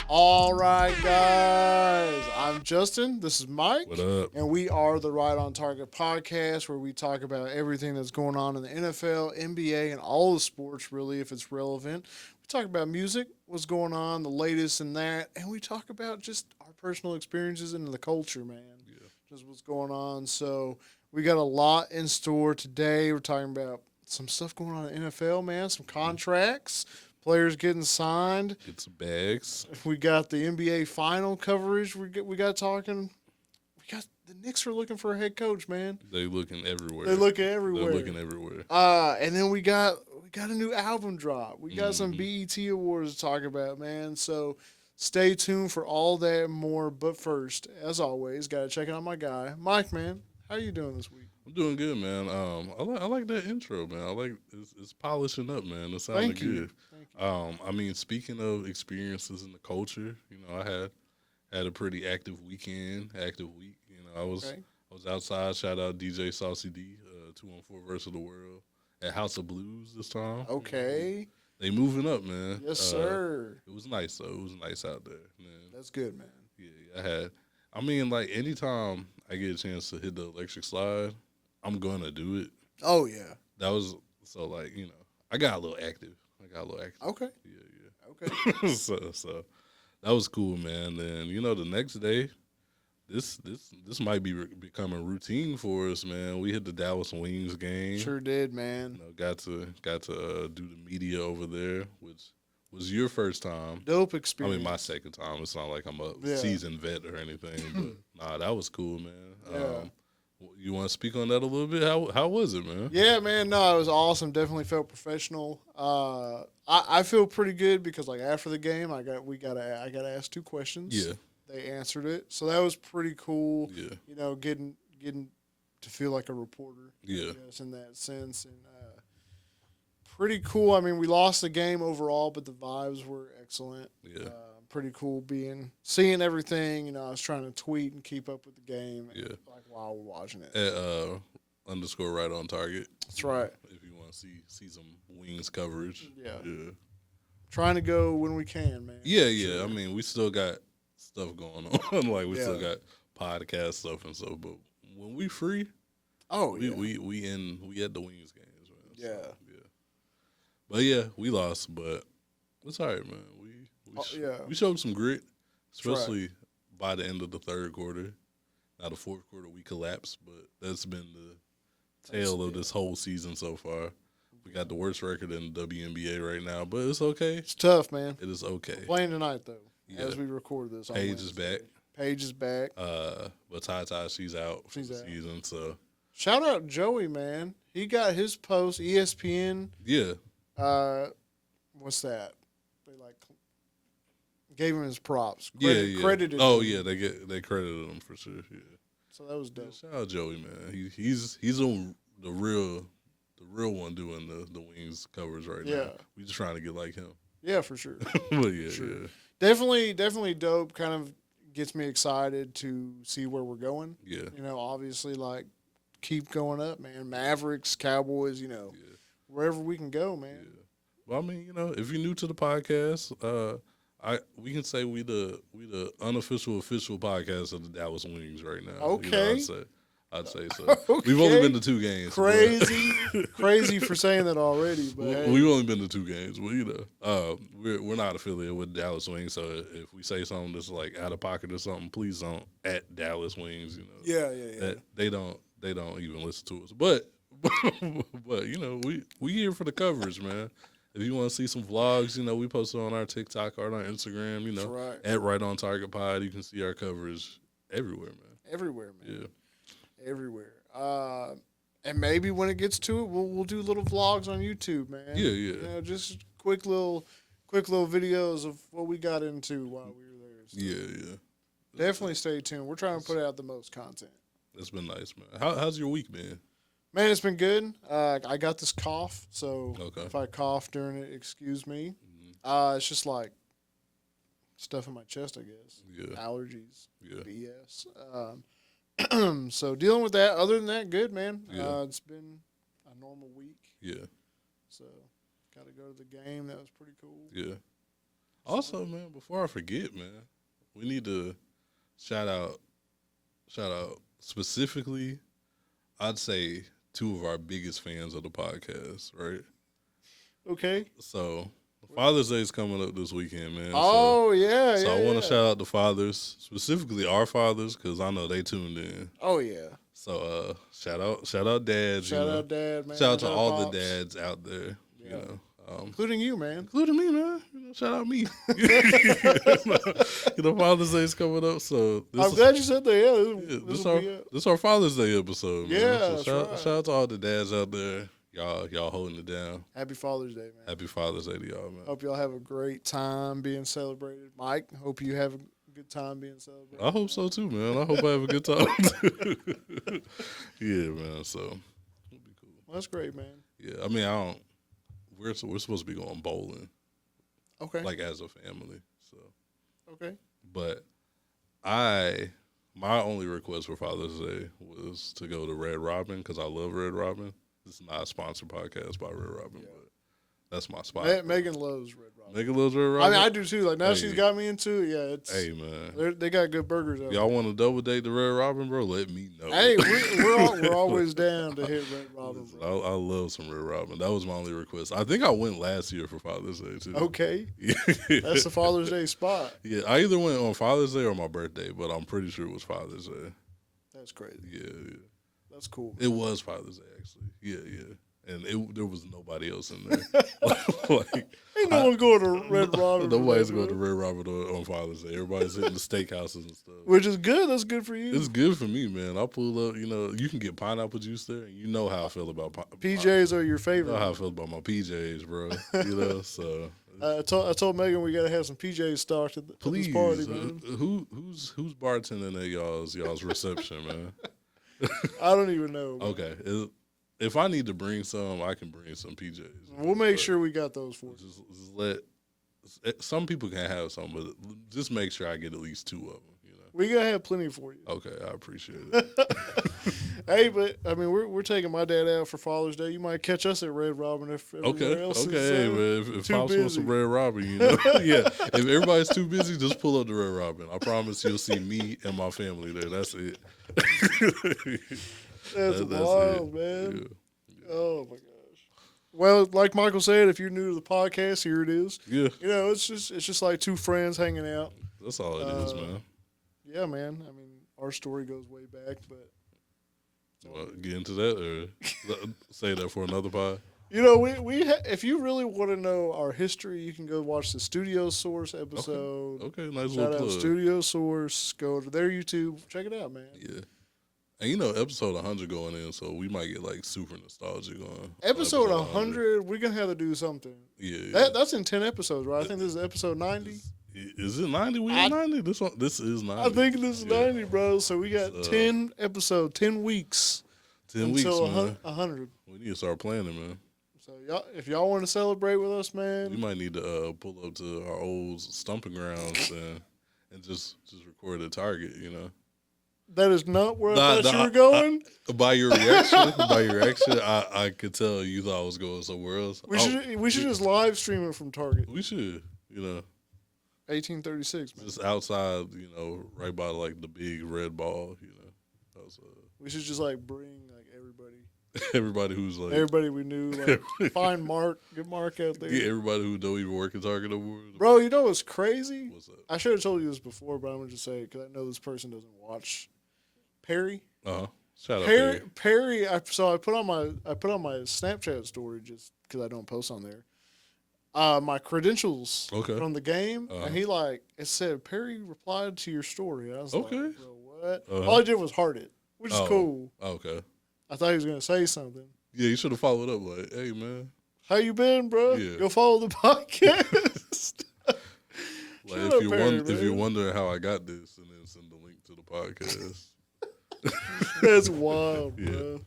All right, guys. I'm Justin. This is Mike. What up? And we are the Right on Target podcast where we talk about everything that's going on in the NFL, NBA, and all the sports, really, if it's relevant. We talk about music, what's going on, the latest in that, and we talk about just our personal experiences in the culture, man. Yeah. Just what's going on. So we got a lot in store today. We're talking about some stuff going on in the NFL, man, some contracts, players getting signed. Get some bags. We got the NBA final coverage. We got talking. We got the Knicks are looking for a head coach, man. They looking everywhere. They look everywhere. They're looking everywhere. And then we got a new album drop. We got some BET awards to talk about, man. So stay tuned for all that and more. But first, as always, gotta check out my guy, Mike. Man, how you doing this week? I'm doing good, man. I like that intro, man. I like it's polishing up, man. It sounded Thank you. good. Thank you. I mean, speaking of experiences in the culture, I had a pretty active weekend, active week. I was outside. Shout out DJ Saucy D, 214 versus the world at House of Blues this time. Okay. They moving up, man. Yes, sir. It was nice though. It was nice out there, man. That's good, man. Yeah, I mean, like anytime I get a chance to hit the electric slide, I'm gonna do it. Oh yeah. That was so like I got a little active. Okay. Yeah. Okay. So that was cool, man. Then the next day, this might be becoming routine for us, man. We hit the Dallas Wings game. Sure did, man. Got to do the media over there, which was your first time. Dope I experience. mean, my second time. It's not like I'm a Yeah. seasoned vet or anything, but nah, that was cool, man. Yeah. You want to speak on that a little bit? How was it, man? Yeah, man. No, it was awesome. Definitely felt professional. I feel pretty good because like after the game, I got asked two questions. Yeah, They answered it, so that was pretty cool. yeah, Getting to feel like a reporter. yeah, I guess, in that sense, and pretty cool. I mean, we lost the game overall, but the vibes were excellent. yeah, Pretty cool seeing everything. I was trying to tweet and keep up with the game. yeah. Like while we're watching it. At underscore right on target. That's right. If you want to see some Wings coverage. Yeah. Yeah. Trying to go when we can, man. Yeah. Sure. I mean, we still got stuff going on. Like we still Yeah. got podcast stuff and stuff. But when we free, Oh yeah. we at the Wings games, man. Yeah. So, yeah. But yeah, we lost, but it's all right, man. We showed some grit, especially by the end of the third quarter. Now the fourth quarter we collapsed, but that's been the tale of this whole season so far. We got the worst record in the WNBA right now, but it's okay. It's tough, man. It is okay. We're playing tonight though, Yeah. as we record this. On Paige is Wednesday. back. Paige is back. But TaTa, she's out for She's the out. season. So Shout out Joey, man. He got his post. ESPN. yeah, What's that? They gave him his props. yeah. Credited. Oh him. yeah, they credited him for sure. Yeah. So that was Yeah, dope. shout out Joey, man. He's on the real one doing the Wings coverage right Yeah. now. We just trying to get like him. Yeah, for sure. But yeah, Sure. yeah, Definitely dope. Kind of gets me excited to see where we're going. yeah, Obviously, keep going up, man. Mavericks, Cowboys. yeah, Wherever we can go, yeah. man. Well, I mean, if you're new to the podcast, we can say we the unofficial official podcast of the Dallas Wings right now. Okay. I'd say so. We've only been to 2 games. Crazy for saying that already, but hey. We've only been to 2 games, but we're not affiliated with Dallas Wings, so if we say something that's like out of pocket or something, please don't at Dallas Wings. Yeah. That they don't even listen to us, but we here for the coverage, man. If you want to see some vlogs, we post it on our TikTok or on our Instagram. That's right. At Right on Target Pod, you can see our coverage everywhere, man. Everywhere, man. Yeah. Everywhere. And maybe when it gets to it, we'll do little vlogs on YouTube, man. Yeah. Just quick little videos of what we got into while we were there. So Yeah. definitely stay tuned. We're trying to put out the most content. It's been nice, man. How's your week been? Man, it's been good. I got this cough, so Okay. if I cough during it, excuse me. It's just like stuff in my chest, I guess. Yeah. Allergies. Yeah. BS. So dealing with that. Other than that, good, man. Yeah. It's been a normal week. Yeah. So got to go to the game. That was pretty cool. Yeah. Also, man, before I forget, man, we need to shout out specifically, I'd say 2 of our biggest fans of the podcast, right? Okay. So Father's Day is coming up this weekend, man. Oh, yeah. So I want to shout out the fathers, specifically our fathers, because I know they tuned in. Oh, yeah. So shout out dads. Shout out dad, man. Shout out to all the dads out there. Yeah. You know. Including you, man. Including me, man. You know, shout out me. Father's Day is coming up, so I'm glad you said that. Yeah, this our Father's Day episode, man. Yeah, so shout out to all the dads out there. Y'all holding it down. Happy Father's Day, man. Happy Father's Day to y'all, man. Hope y'all have a great time being celebrated. Mike, hope you have a good time being celebrated. I hope so too, man. I hope I have a good time. Yeah, man. So it'll be cool. Well, that's great, man. Yeah, I mean, we're supposed to be going bowling. Okay. Like as a family. So. Okay. But my only request for Father's Day was to go to Red Robin because I love Red Robin. This is not a sponsored podcast by Red Robin, but that's my spot. Megan loves Red Robin. Megan loves Red Robin? I mean, I do too. Like, now she's got me into it. Yeah, it's. Hey, man. They got good burgers out Y'all want to double date the Red Robin, bro? Let me know. Hey, we're always down to hit Red Robin, bro. I love some Red Robin. That was my only request. I think I went last year for Father's Day, too. Okay. That's the Father's Day spot. Yeah, I either went on Father's Day or my birthday, but I'm pretty sure it was Father's Day. That's crazy. Yeah. That's cool. It was Father's Day, actually. Yeah. And there was nobody else in there. Ain't no one going to Red Robin. Nobody's going to Red Robin on Father's Day. Everybody's hitting the steakhouses and stuff. Which is good. That's good for you. It's good for me, man. I pull up, you can get pineapple juice there. And you know how I feel about PJs are your favorite. You know how I feel about my PJs, bro. So. I told Megan we got to have some PJs stocked at this party, man. Who's bartending at y'all's reception, man? I don't even know. Man. Okay. If I need to bring some, I can bring some PJs. We'll make sure we got those for you. Just some people can have some, but just make sure I get at least 2 of them. We gotta have plenty for you. Okay, I appreciate it. Hey, but I mean, we're taking my dad out for Father's Day. You might catch us at Red Robin if everywhere else is man. If Pops wants some Red Robin, yeah. If everybody's too busy, just pull up the Red Robin. I promise you'll see me and my family there. That's it. That's wild, man. Yeah. Oh my gosh. Well, like Michael said, if you're new to the podcast, here it is. Yeah. It's just like 2 friends hanging out. That's all it is, man. Yeah, man. I mean, our story goes way back, but get into that or say that for another pod. If you really want to know our history, you can go watch the Studio Source episode. Okay, nice Shout little out plug. Studio Source. Go to their YouTube. Check it out, man. Yeah. And episode 100 going in, so we might get like super nostalgic on episode 100. We're gonna have to do something. Yeah. That's in 10 episodes, right? I think this is episode 90. Is it 90? We in 90? This is 90. I think this is 90, bro. So we got 10 episodes, 10 weeks. 10 weeks, man. 100. We need to start planning, man. So if y'all want to celebrate with us, man, we might need to pull up to our old stomping grounds and just record a target, That is not where I thought you were going. By your reaction, I could tell you thought I was going somewhere else. We should just live stream it from Target. We should, 1836, man. Just outside, right by like the big red ball, We should just bring everybody. Everybody who's everybody we knew, find Mark, get Mark out there. Get everybody who don't even work at Target no more. Bro, you know what's crazy? What's up? I should have told you this before, but I'm gonna just say it because I know this person doesn't watch. Perry. Shout out Perry. I put on my Snapchat story just because I don't post on there. My credentials from the game, and it said Perry replied to your story. I was like, bro, what? All I did was heart it, which is cool. Okay. I thought he was gonna say something. Yeah, you should have followed up like, hey man, how you been, bro? Yeah. Go follow the podcast. If you're wondering how I got this, and then send the link to the podcast. That's wild, bro. Yeah.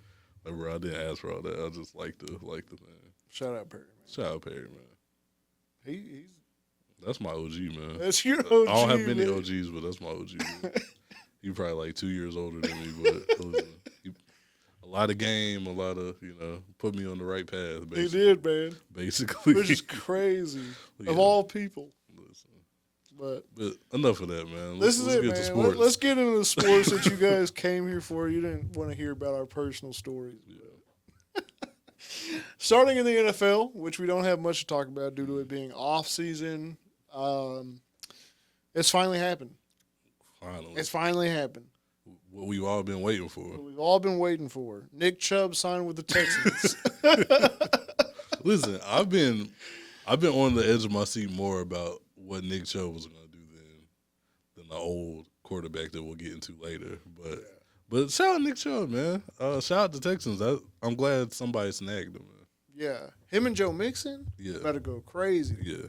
Like, bro, I didn't ask for all that. I just like the thing. Shout out Perry, man. Shout out Perry, man. He's that's my OG, man. That's your OG. I don't have many man. OGs, but that's my OG. You probably 2 years older than me, but a lot of game, a lot of put me on the right path. Basically. He did, man. Basically, which is crazy. Of all people. Listen. But enough of that, man. Let's get to sports. Let's get into the sports that you guys came here for. You didn't want to hear about our personal stories. Yeah. Starting in the NFL, which we don't have much to talk about due to it being off season, it's finally happened. It's finally happened. What we've all been waiting for. Nick Chubb signed with the Texans. Listen, I've been on the edge of my seat more about what Nick Chubb was going to do than the old quarterback that we'll get into later. But shout out Nick Chubb, man. Shout out the Texans. I'm glad somebody snagged him, man. Yeah. Him and Joe Mixon better go crazy. Yeah.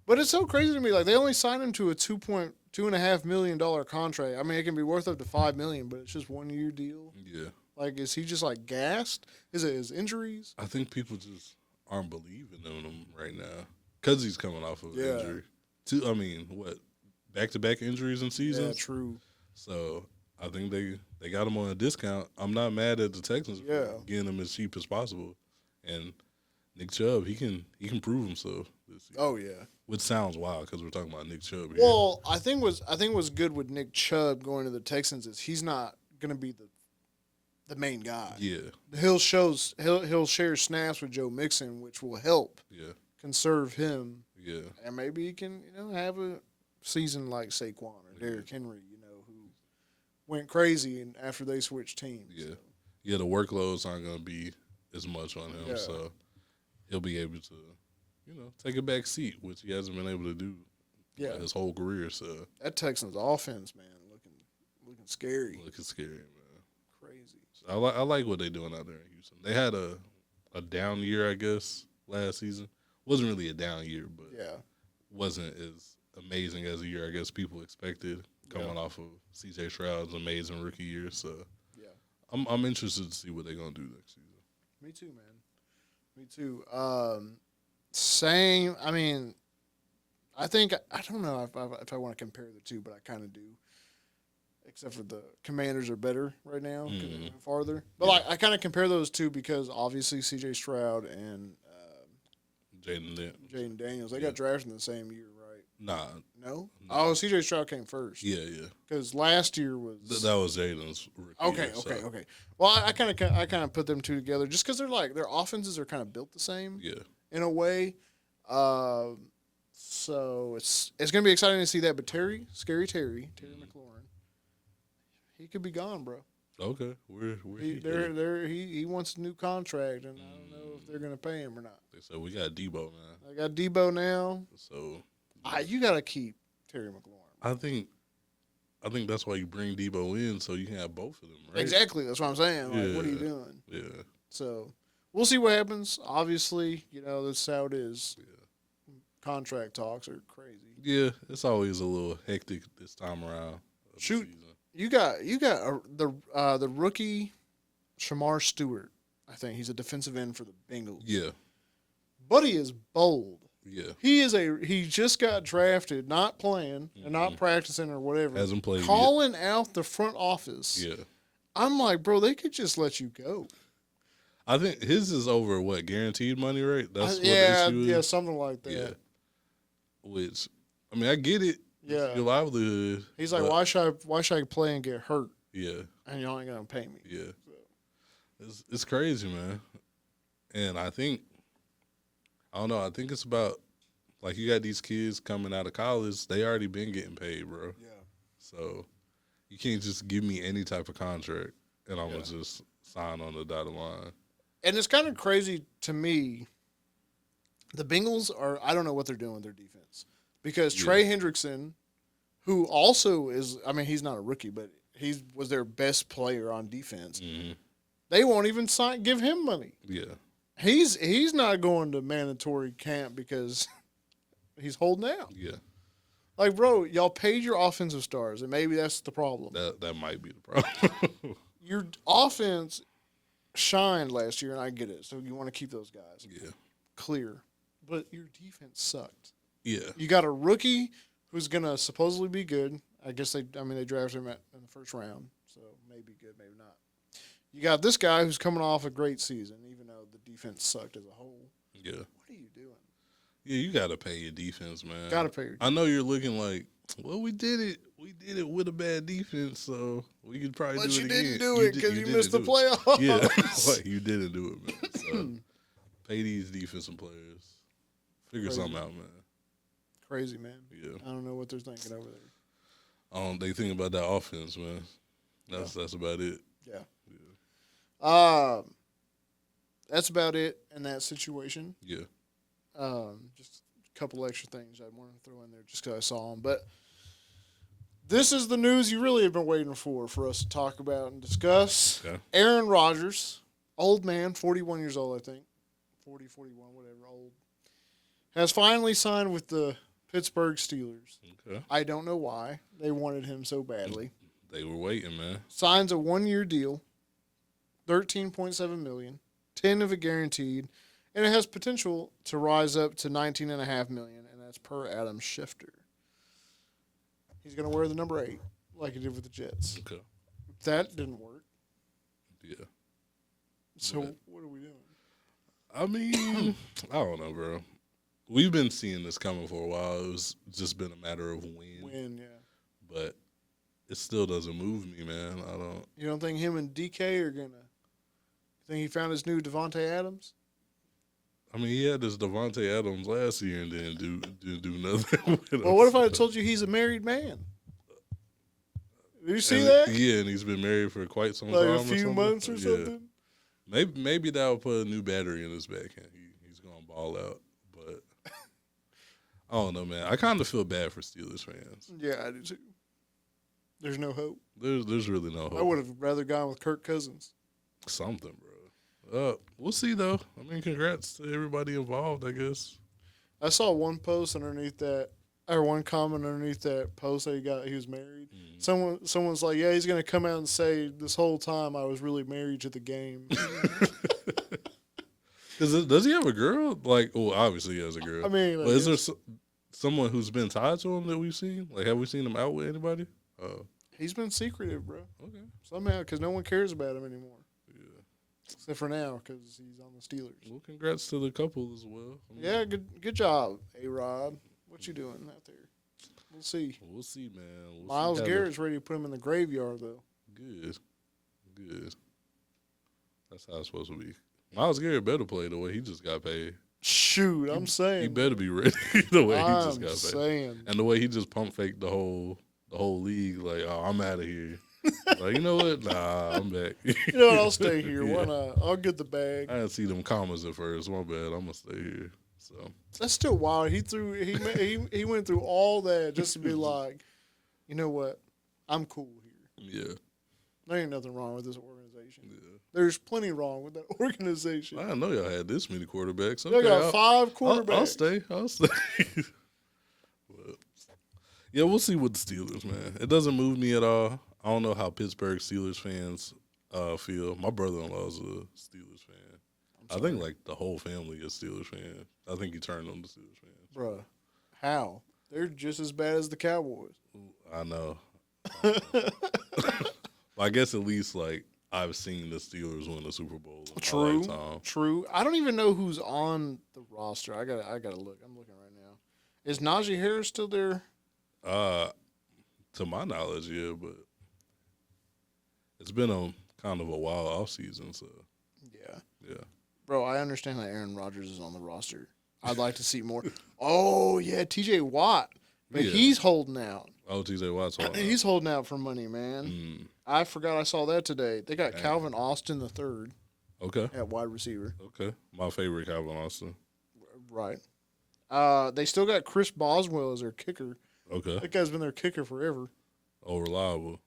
But it's so crazy to me. Like, they only signed him to a $2.5 million contract. I mean, it can be worth up to $5 million, but it's just 1 year deal. Yeah. Like, is he just, like, gassed? Is it his injuries? I think people just aren't believing in him right now because he's coming off of injury. Back-to-back injuries in seasons? Yeah, true. So I think they got him on a discount. I'm not mad at the Texans for getting him as cheap as possible. And Nick Chubb, he can prove himself this season. Oh, yeah. Which sounds wild because we're talking about Nick Chubb here. Well, I think what's good with Nick Chubb going to the Texans is he's not going to be the main guy. Yeah. He'll share snaps with Joe Mixon, which will help conserve him. Yeah. And maybe he can, have a season like Saquon or Derrick Henry, who went crazy after they switched teams. Yeah. So. Yeah, the workload's aren't going to be as much on him, so he'll be able to, take a back seat, which he hasn't been able to do his whole career. So that Texans offense, man, looking scary. Looking scary, man. Crazy. So I like what they're doing out there in Houston. They had a down year, I guess, last season. Wasn't really a down year, but wasn't as amazing as a year I guess people expected coming off of C.J. Stroud's amazing rookie year. So I'm interested to see what they're gonna do next season. Me too, man. Me too. Same. I mean, I don't know if I want to compare the two, but I kind of do. Except for the Commanders are better right now, farther. But I kind of compare those two because obviously C.J. Stroud and Jaden Daniels, they got drafted in the same year, right? Nah. No? Oh, C.J. Stroud came first. Yeah. Because last year was that was Jaden's rookie year, Okay. Well, I kind of put them two together just because they're like their offenses are kind of built the same. Yeah. In a way. So it's gonna be exciting to see that. But Terry McLaurin, he could be gone, bro. Okay, he wants a new contract, and I don't know if they're gonna pay him or not. They said we got Debo, man. I got Debo now, so you gotta keep Terry McLaurin. I think that's why you bring Debo in so you can have both of them, right? Exactly, that's what I'm saying. Like, what are you doing? Yeah. So we'll see what happens. Obviously, that's how it is. Yeah. Contract talks are crazy. Yeah, it's always a little hectic this time around. Shoot. You got the rookie Shemar Stewart. I think he's a defensive end for the Bengals. Yeah, Buddy is bold. Yeah, he just got drafted, not playing and not practicing or whatever. Hasn't played. Calling out the front office. Yeah, I'm like, bro, they could just let you go. I think his is over what guaranteed money, right? That's what the issue is? Yeah, something like that. Yeah, which I mean, I get it. Yeah, your livelihood. He's like, why should I play and get hurt? Yeah, and y'all ain't gonna pay me. Yeah, so. It's crazy, man. And I don't know. I think it's about like you got these kids coming out of college. They already been getting paid, bro. Yeah. So you can't just give me any type of contract and I'm gonna just sign on the dotted line. And it's kind of crazy to me. The Bengals I don't know what they're doing with their defense. Because Trey Hendrickson, who also is, I mean, he's not a rookie, but he was their best player on defense. Mm-hmm. They won't even give him money. Yeah. He's not going to mandatory camp because he's holding out. Yeah. Like, bro, y'all paid your offensive stars, and maybe that's the problem. That might be the problem. Your offense shined last year, and I get it. So you want to keep those guys clear. But your defense sucked. Yeah. You got a rookie who's going to supposedly be good. I guess they drafted him in the first round, so maybe good, maybe not. You got this guy who's coming off a great season, even though the defense sucked as a whole. Yeah. What are you doing? Yeah, you got to pay your defense, man. Got to pay your defense. I know you're looking like, well, we did it. We did it with a bad defense, so we could probably do it again. But you didn't do it because you missed the playoffs. Yeah, like you didn't do it, man. So pay these defensive players. Figure something out, man. Crazy, man. Yeah. I don't know what they're thinking over there. They think about that offense, man. That's about it. Yeah. That's about it in that situation. Yeah. Just a couple extra things I wanted to throw in there just because I saw them. But this is the news you really have been waiting for us to talk about and discuss. Okay. Aaron Rodgers, old man, 41 years old, I think. 40, 41, whatever, old. Has finally signed with the Pittsburgh Steelers. Okay. I don't know why. They wanted him so badly. They were waiting, man. Signs a 1-year deal, $13.7 million, 10 of it guaranteed, and it has potential to rise up to $19.5 million, and that's per Adam Schefter. He's going to wear the number 8, like he did with the Jets. Okay. That didn't work. Yeah. So what are we doing? I mean, I don't know, bro. We've been seeing this coming for a while. It was just been a matter of when. Yeah. But it still doesn't move me, man. I don't. You don't think him and DK are going to – think he found his new Devontae Adams? I mean, he had this Devontae Adams last year and didn't do nothing with him. Well, what if I told you he's a married man? Did you see that? Yeah, and he's been married for quite some time. Like a few months or something? Maybe that will put a new battery in his back and he's going to ball out. But I don't know, man. I kind of feel bad for Steelers fans. Yeah, I do too. There's no hope. There's really no hope. I would have rather gone with Kirk Cousins. Something, bro. We'll see, though. I mean, congrats to everybody involved, I guess. I saw one post underneath that, or one comment underneath that post that he was married. Mm-hmm. Someone's like, yeah, he's going to come out and say, this whole time I was really married to the game. Does he have a girl? Like, well, obviously he has a girl. I mean, but is there someone who's been tied to him that we've seen? Like, have we seen him out with anybody? He's been secretive, bro. Okay. Somehow, because no one cares about him anymore. Except for now, because he's on the Steelers. Well, congrats to the couple as well. Yeah, good job, A-Rod. What you doing out there? We'll see. We'll see, man. Myles Garrett's ready to put him in the graveyard, though. Good. That's how it's supposed to be. Myles Garrett better play the way he just got paid. Shoot, I'm saying. He better be ready the way he just got paid. I'm saying. And the way he just pump faked the whole league, like, oh, I'm out of here. Like, you know what? Nah, I'm back. You know what? I'll stay here. Why not? I'll get the bag. I didn't see them commas at first. My bad. I'm gonna stay here. So that's still wild. He went through all that just to be like, you know what? I'm cool here. Yeah. There ain't nothing wrong with this organization. Yeah. There's plenty wrong with that organization. I didn't know y'all had this many quarterbacks. Okay, y'all got 5 quarterbacks. I'll stay. But, yeah, we'll see with the Steelers, man. It doesn't move me at all. I don't know how Pittsburgh Steelers fans feel. My brother-in-law is a Steelers fan. I think, like, the whole family is Steelers fans. I think he turned on the Steelers fans. Bruh, how? They're just as bad as the Cowboys. I know. I guess at least, like, I've seen the Steelers win the Super Bowl in my lifetime. True. I don't even know who's on the roster. I gotta look. I'm looking right now. Is Najee Harris still there? To my knowledge, yeah, but it's been a kind of a wild offseason, so yeah. Bro, I understand that Aaron Rodgers is on the roster. I'd like to see more. Oh yeah, T.J. Watt, but he's holding out. Oh, T.J. Watt's holding out. He's holding out for money, man. I forgot I saw that today. They got Calvin Austin III. Okay. At wide receiver. Okay. My favorite, Calvin Austin. Right. They still got Chris Boswell as their kicker. Okay. That guy's been their kicker forever. Oh, reliable.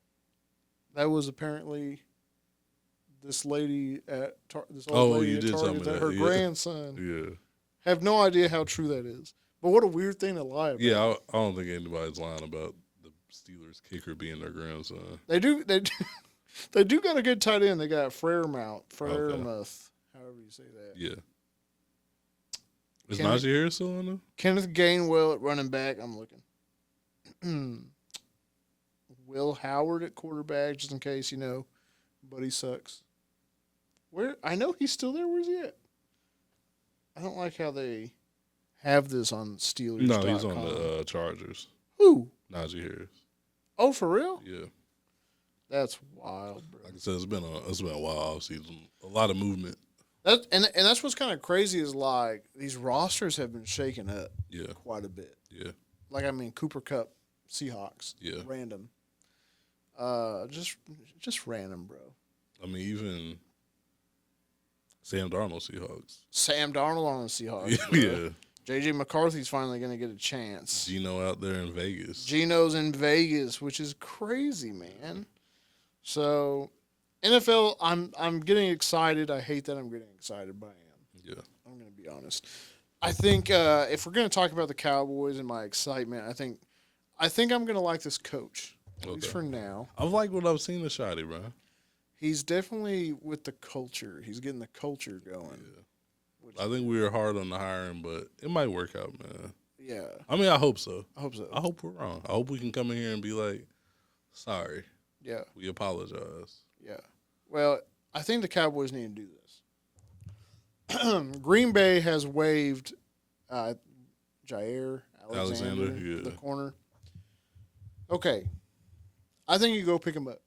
That was apparently this lady at this old lady you at did Target, something her grandson. Yeah. Have no idea how true that is. But what a weird thing to lie about. Yeah, I don't think anybody's lying about the Steelers kicker being their grandson. They do got a good tight end. They got Frermouth, however you say that. Yeah. Is Najee Harris still on there? Kenneth Gainwell at running back. I'm looking. Will Howard at quarterback, just in case, but he sucks. I know he's still there. Where's he at? I don't like how they have this on Steelers. No, he's on the Chargers. Who? Najee Harris. Oh, for real? Yeah. That's wild, bro. Like I said, it's been a wild offseason. A lot of movement. And that's what's kind of crazy is like these rosters have been shaken up quite a bit. Yeah. Like, I mean, Cooper Kupp, Seahawks. Yeah. Random. Just random, bro. I mean, even Sam Darnold Seahawks. Sam Darnold on the Seahawks. Yeah. J.J. McCarthy's finally going to get a chance. Geno out there in Vegas. Geno's in Vegas, which is crazy, man. So, NFL, I'm getting excited. I hate that I'm getting excited, but I am. Yeah. I'm going to be honest. I think if we're going to talk about the Cowboys and my excitement, I think I'm going to like this coach, at least for now. I like what I've seen of Shai, bro. He's definitely with the culture. He's getting the culture going. Yeah. I think we were hard on the hiring, but it might work out, man. Yeah. I mean, I hope so. I hope so. I hope we're wrong. I hope we can come in here and be like, sorry. Yeah. We apologize. Yeah. Well, I think the Cowboys need to do this. Green Bay has waived Jaire Alexander, the corner. Okay. I think you go pick him up.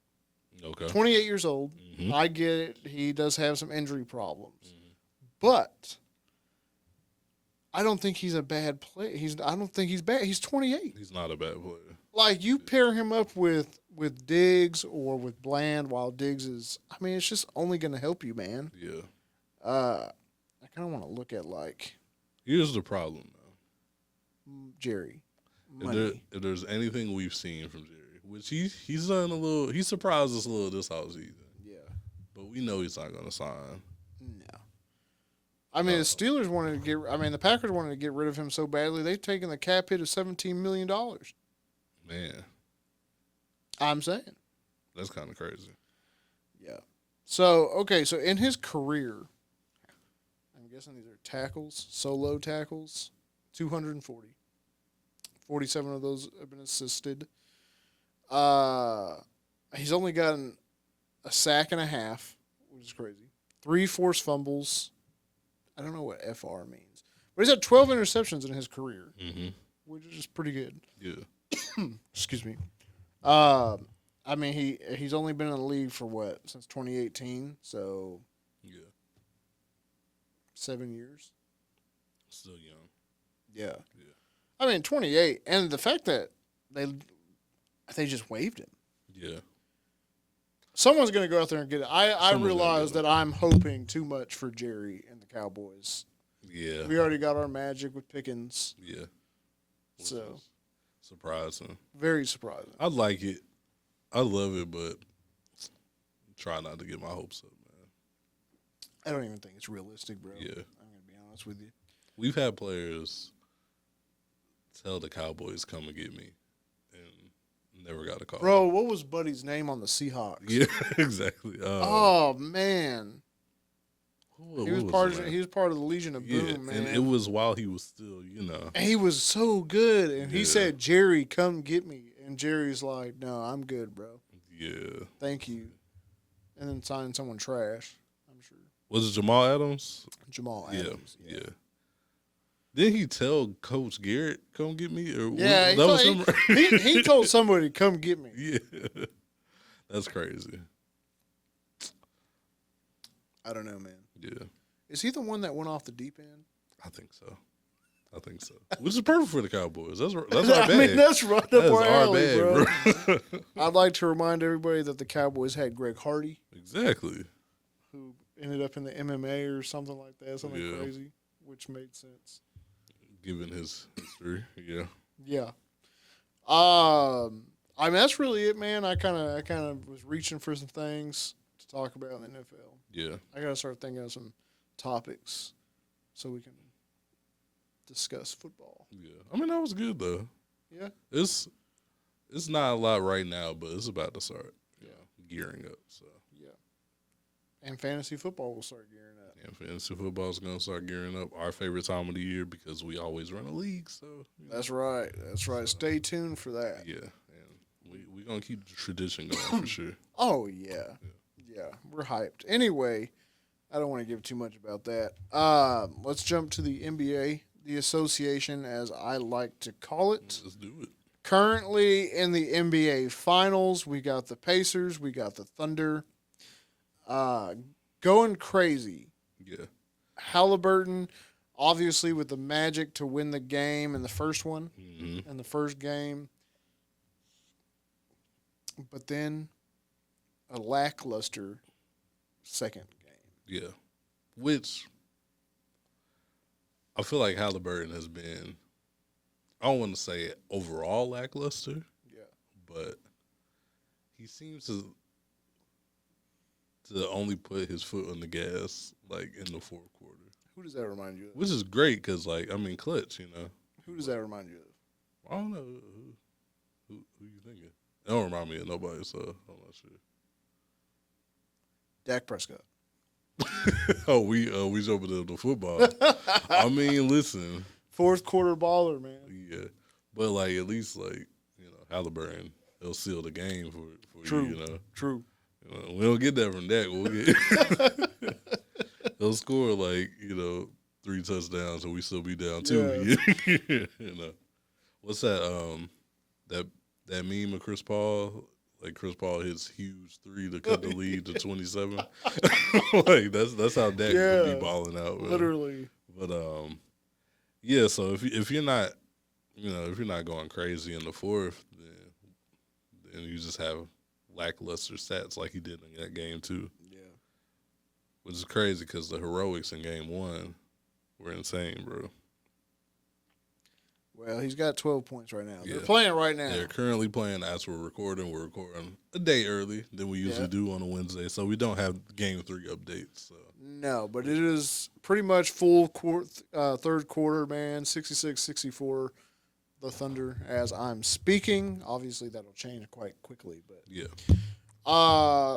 Okay. 28 years old. Mm-hmm. I get it. He does have some injury problems. Mm-hmm. But I don't think he's a bad player. I don't think he's bad. He's 28. He's not a bad player. Like, you pair him up with Diggs or with Bland, while Diggs is, I mean, it's just only going to help you, man. Yeah. I kind of want to look at, like, here's the problem, though. Jerry. If there's anything we've seen from Jerry, which he's done a little, he surprised us a little this offseason. Yeah. But we know he's not going to sign. No. I mean, the Steelers wanted to the Packers wanted to get rid of him so badly, they've taken the cap hit of $17 million. Man. I'm saying. That's kind of crazy. Yeah. So, okay, so in his career, I'm guessing these are tackles, solo tackles, 240. 47 of those have been assisted. He's only gotten a sack and a half, which is crazy. 3 forced fumbles. I don't know what FR means. But he's had 12 interceptions in his career, which is pretty good. Yeah. Excuse me. I mean, he's only been in the league for what, since 2018? So, 7 years. Still young. Yeah. I mean, 28, and the fact that they just waived him. Yeah. Someone's going to go out there and get it. I realize that I'm hoping too much for Jerry and the Cowboys. Yeah. We already got our magic with Pickens. Yeah. So surprising. Very surprising. I like it. I love it, but try not to get my hopes up, man. I don't even think it's realistic, bro. Yeah. I'm going to be honest with you. We've had players tell the Cowboys come and get me and never got a call. Bro, what was Buddy's name on the Seahawks? Yeah, exactly. Oh, man. He was part of the Legion of Boom, yeah, man. And it was while he was still, And he was so good. And he said, Jerry, come get me. And Jerry's like, no, I'm good, bro. Yeah. Thank you. And then signed someone trash, I'm sure. Was it Jamal Adams? Jamal Adams. Yeah. Didn't he tell Coach Garrett, come get me? Or yeah, he told somebody, come get me. Yeah. That's crazy. I don't know, man. Yeah. Is he the one that went off the deep end? I think so. Which is perfect for the Cowboys. That's our bag. I mean, that's right up our alley, bro. bro. I'd like to remind everybody that the Cowboys had Greg Hardy. Exactly. Who ended up in the MMA or something like that, something crazy, which made sense. Given his history, yeah. Yeah. I mean, that's really it, man. I kind of was reaching for some things to talk about in the NFL. Yeah. I got to start thinking of some topics so we can discuss football. Yeah. I mean, that was good, though. Yeah. It's not a lot right now, but it's about to start gearing up. So. Yeah. And fantasy football will start gearing up. And fantasy football is going to start gearing up. Our favorite time of the year because we always run a league. So That's right. So, stay tuned for that. Yeah. And we're going to keep the tradition going for sure. Oh, yeah. We're hyped. Anyway, I don't want to give too much about that. Let's jump to the NBA. the association, as I like to call it. Let's do it. Currently in the NBA Finals, we got the Pacers, we got the Thunder, going crazy. Yeah. Halliburton, obviously, with the Magic to win the game in the first one, Mm-hmm. in the first game. But then a lackluster second game. Yeah. Which I feel like Halliburton has been, I don't want to say overall lackluster. Yeah. But he seems to only put his foot on the gas, like, in the fourth quarter. Who does that remind you of? Which is great because, like, I mean, clutch, you know. Who does that remind you of? I don't know. Who you thinking? It don't remind me of nobody, so I'm not sure. Dak Prescott. Oh, we jumping into the football. I mean, listen. Fourth quarter baller, man. Yeah. But, like, at least, like, you know, Halliburton, he'll seal the game for True. you, you know. True. You know, we don't get that from Dak. We'll get he'll score, like, you know, 3 touchdowns and we still be down 2. Yeah. You know. What's that that meme of Chris Paul? Like, Chris Paul hits huge 3 to cut the lead to 27. Like, that's how Dak would be balling out. Man. Literally. But yeah. So if you're not, you know, if you're not going crazy in the fourth, then you just have lackluster stats like he did in that game too. Yeah. Which is crazy because the heroics in game 1 were insane, bro. Well, he's got 12 points right now. Yeah. They're playing right now. They're currently playing as we're recording. We're recording a day early than we usually do on a Wednesday, so we don't have game 3 updates. So. No, but it is pretty much full third quarter, man. 66-64, the Thunder as I'm speaking. Obviously, that'll change quite quickly, but Yeah.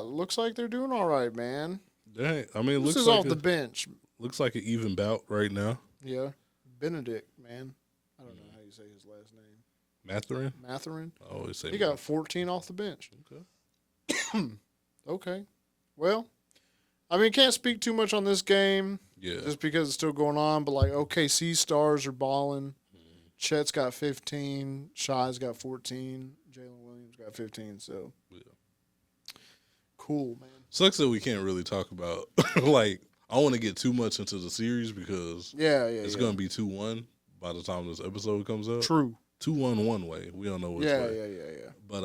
looks like they're doing all right, man. Dang. I mean, it This looks is like off the bench. Looks like an even bout right now. Yeah, Benedict, man. I don't know how you say his last name. Matherin. I always say He got 14 off the bench. Okay. Okay. Well, I mean, can't speak too much on this game. Yeah. Just because it's still going on, but like OKC stars are balling. Chet's got 15. Shai's got 14. Jalen Williams got 15. So, Yeah. Cool, man. Sucks that we can't really talk about. Like, I don't want to get too much into the series because it's going to be 2-1 by the time this episode comes out. True. 2-1 one way. We don't know which way. Yeah. But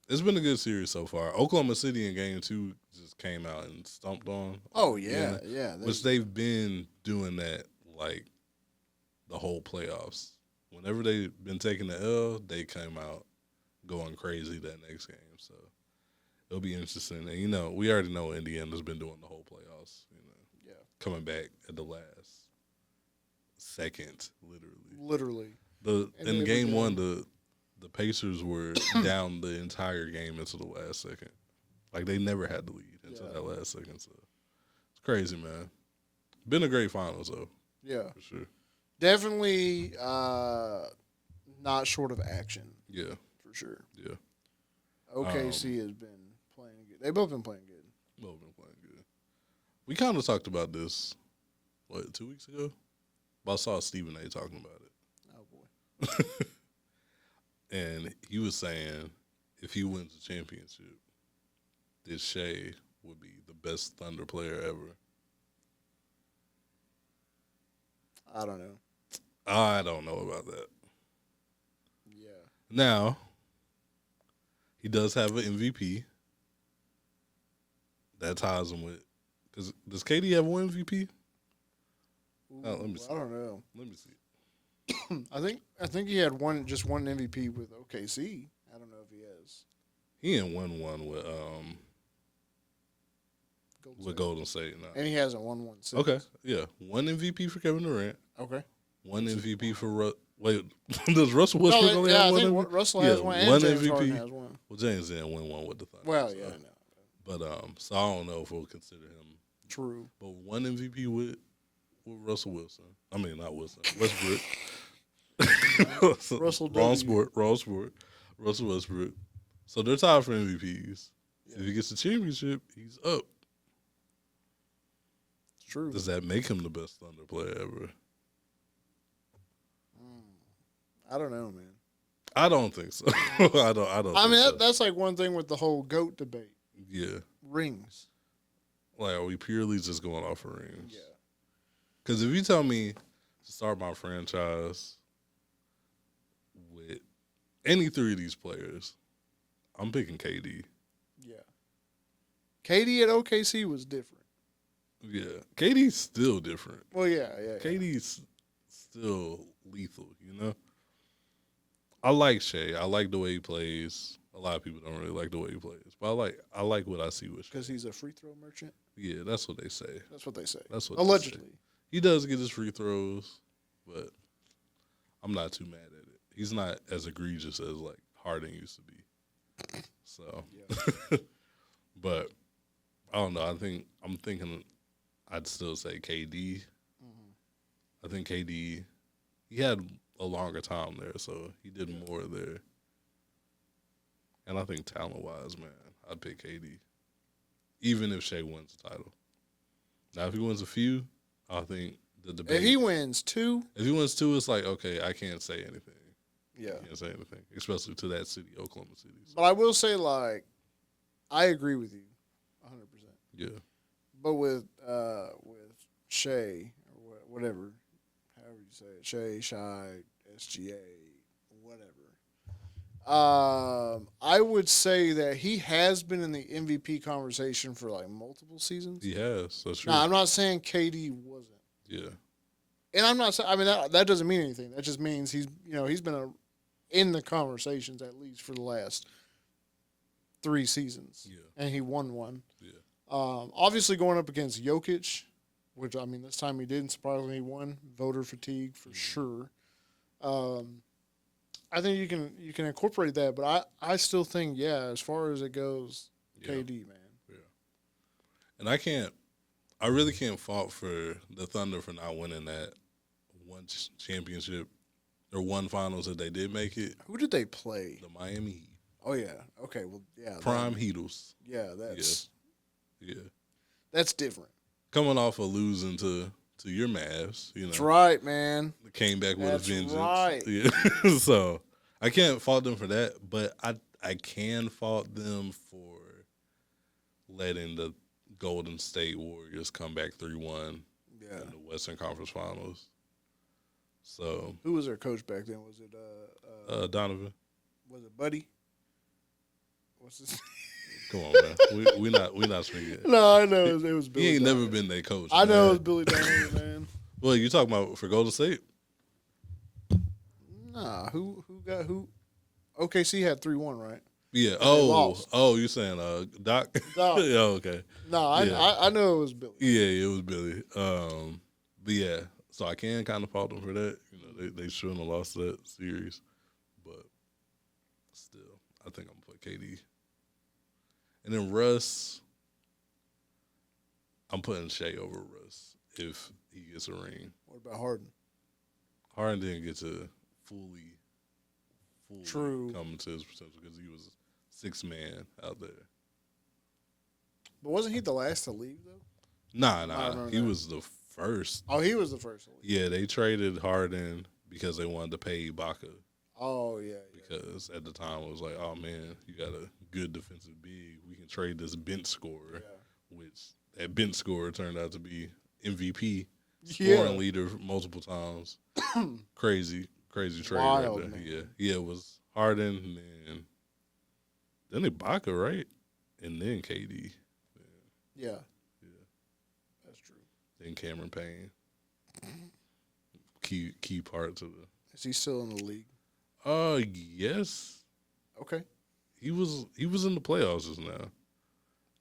it's been a good series so far. Oklahoma City in game 2 just came out and stomped on. Oh, yeah. Which they've been doing that, like, the whole playoffs. Whenever they've been taking the L, they came out going crazy that next game. So it'll be interesting. And, you know, we already know Indiana's been doing the whole playoffs, you know. Yeah. Coming back at the last second, literally. Literally. In game 1, the Pacers were down the entire game into the last second. Like, they never had the lead until that last second. So it's crazy, man. Been a great finals, though. Yeah. For sure. Definitely not short of action. Yeah. For sure. Yeah. OKC has been playing good. They've both been playing good. Both been playing good. We kind of talked about this, 2 weeks ago? But I saw Stephen A. talking about it. Oh, boy. And he was saying if he wins the championship, that Shai would be the best Thunder player ever. I don't know. I don't know about that. Yeah. Now, he does have an MVP. That ties him with. Because does KD have one MVP? Ooh, Let me see. I don't know. Let me see. I think he had one MVP with OKC. I don't know if he has. He ain't won one with Golden State. No. And he hasn't won one since. Okay, yeah, one MVP for Kevin Durant. Okay. One MVP for wait. Does Russell Westbrook only have one? I think Russell has one. And one James MVP. Harden has one. Well, James didn't win one with the Thunder. Well, yeah, I know. But so I don't know if we'll consider him. True. But one MVP with Russell Wilson. I mean, not Wilson. Westbrook. Russell Wrong W. sport. Russell Westbrook. So they're tied for MVPs. Yeah. If he gets the championship, he's up. It's true. Does that make him the best Thunder player ever? I don't know, man. I don't think so. I don't. I mean, so. That's like one thing with the whole GOAT debate. Yeah. Rings. Like, are we purely just going off of rings? Yeah. Because if you tell me to start my franchise with any three of these players, I'm picking KD. Yeah. KD at OKC was different. Yeah. KD's still different. Well, yeah. KD's still lethal, you know? I like Shai. I like the way he plays. A lot of people don't really like the way he plays. But I like what I see with Shai. Because he's a free throw merchant? Yeah, that's what they say. That's what they say. That's what allegedly. He does get his free throws, but I'm not too mad at it. He's not as egregious as like Harden used to be. So, yeah. But I don't know. I'm thinking I'd still say KD. I think KD, he had a longer time there, so he did more there. And I think talent-wise, man, I'd pick KD, even if Shai wins the title. Now, if he wins a few, I think the debate. If he wins two, it's like, okay, I can't say anything. Yeah. I can't say anything, especially to that city, Oklahoma City. So. But I will say, like, I agree with you 100%. Yeah. But with Shai, or whatever, however you say it, Shai, SGA, whatever. I would say that he has been in the MVP conversation for like multiple seasons. He has. That's true. Now, I'm not saying KD wasn't. Yeah. And I'm not saying. I mean, that doesn't mean anything. That just means he's been in the conversations at least for the last 3 seasons. Yeah. And he won one. Yeah. Obviously going up against Jokic, which I mean this time he didn't. Surprisingly, he won. Voter fatigue for sure. I think you can incorporate that, but I still think, as far as it goes, KD, man. Yeah. And I really can't fault for the Thunder for not winning that one championship or one finals that they did make it. Who did they play? The Miami Heat. Oh, yeah. Okay, well, yeah. Prime Heatles. Yeah, that's... Yeah. That's different. Coming off of losing to your Mavs, That's right, man. Came back with a vengeance. Right. Yeah. So I can't fault them for that, but I can fault them for letting the Golden State Warriors come back 3-1 in the Western Conference Finals. So who was their coach back then? Was it Donovan? Was it Buddy? What's his name? Come on, man. We not swinging. No, I know it was Billy. He ain't Donovan. never been their coach. I know it was Billy Donovan, man. Well, you talking about for Golden State? Nah, who got who? OKC had 3-1, right? Yeah. Lost. You saying Doc? Doc. Yeah. Okay. No, I know it was Billy. Yeah, it was Billy. But yeah, so I can kind of fault them for that. They shouldn't have lost that series, but still, I think I'm gonna put KD. And then Russ, I'm putting Shai over Russ if he gets a ring. What about Harden? Harden didn't get to fully True. come to his potential because he was 6th man out there. But wasn't he the last to leave, though? Nah. He was the first. Oh, he was the first to leave. Yeah, they traded Harden because they wanted to pay Ibaka. Oh, yeah. Because at the time it was like, oh, man, you got a good defensive big. We can trade this bench scorer, which that bench scorer turned out to be MVP, scoring leader multiple times. Crazy trade Wild, right there. man. Yeah, it was Harden and then Ibaka, right? And then KD. Yeah. That's true. Then Cameron Payne. Key part to the. Is he still in the league? Yes. Okay. He was in the playoffs just now.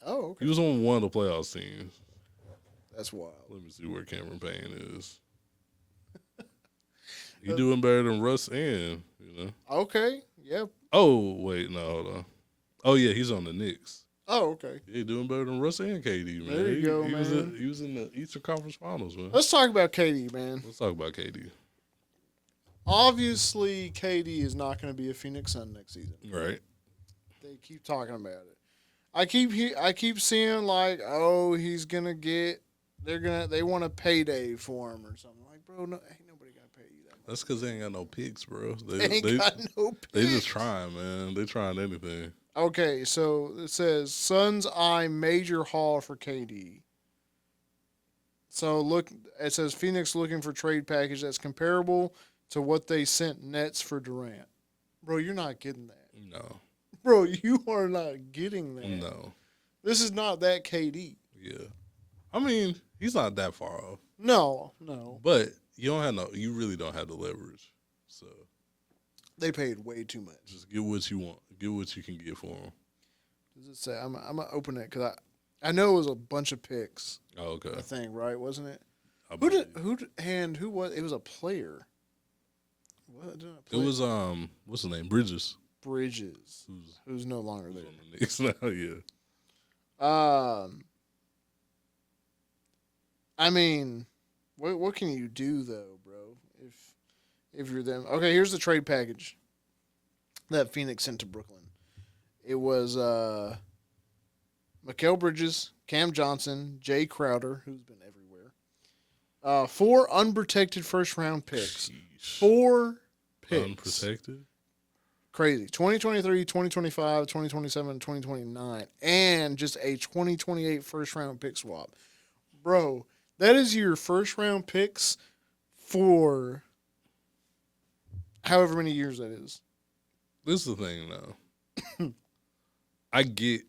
Oh, okay. He was on one of the playoffs teams. That's wild. Let me see where Cameron Payne is. He doing better than Russ and, Okay. Yeah. Oh, wait, no, hold on. Oh, yeah, he's on the Knicks. Oh, okay. He doing better than Russ and KD, man. There you go, man. He was in the Eastern Conference Finals, man. Let's talk about KD, man. Let's talk about KD. Obviously, KD is not going to be a Phoenix Sun next season. Right. They keep talking about it. I keep seeing like, oh, he's gonna get. They want a payday for him or something. Like, bro, no, ain't nobody gonna pay you that much. That's because they ain't got no picks, bro. They got no picks. They just trying, man. They trying anything. Okay, so it says Suns eye major haul for KD. So look, it says Phoenix looking for trade package that's comparable to what they sent Nets for Durant. Bro, you're not getting that. No. Bro, you are not getting that. No. This is not that KD. Yeah. I mean, he's not that far off. No. But you really don't have the leverage. So they paid way too much. Just get what you want. Get what you can get for him. Does it say? I'm gonna open it because I know it was a bunch of picks. Oh, okay. I think, right? Wasn't it? Who was? It was a player. What did I play? It was what's his name? Bridges. Who's no longer there. On the Knicks now, yeah. I mean, what can you do though, bro? If you're them. Okay, here's the trade package that Phoenix sent to Brooklyn. It was Mikal Bridges, Cam Johnson, Jay Crowder, who's been everywhere. 4 unprotected first-round picks. Sheesh. 4 picks. Unprotected? Crazy. 2023, 2025, 2027, 2029. And just a 2028 first-round pick swap. Bro, that is your first-round picks for however many years that is. This is the thing, though. I get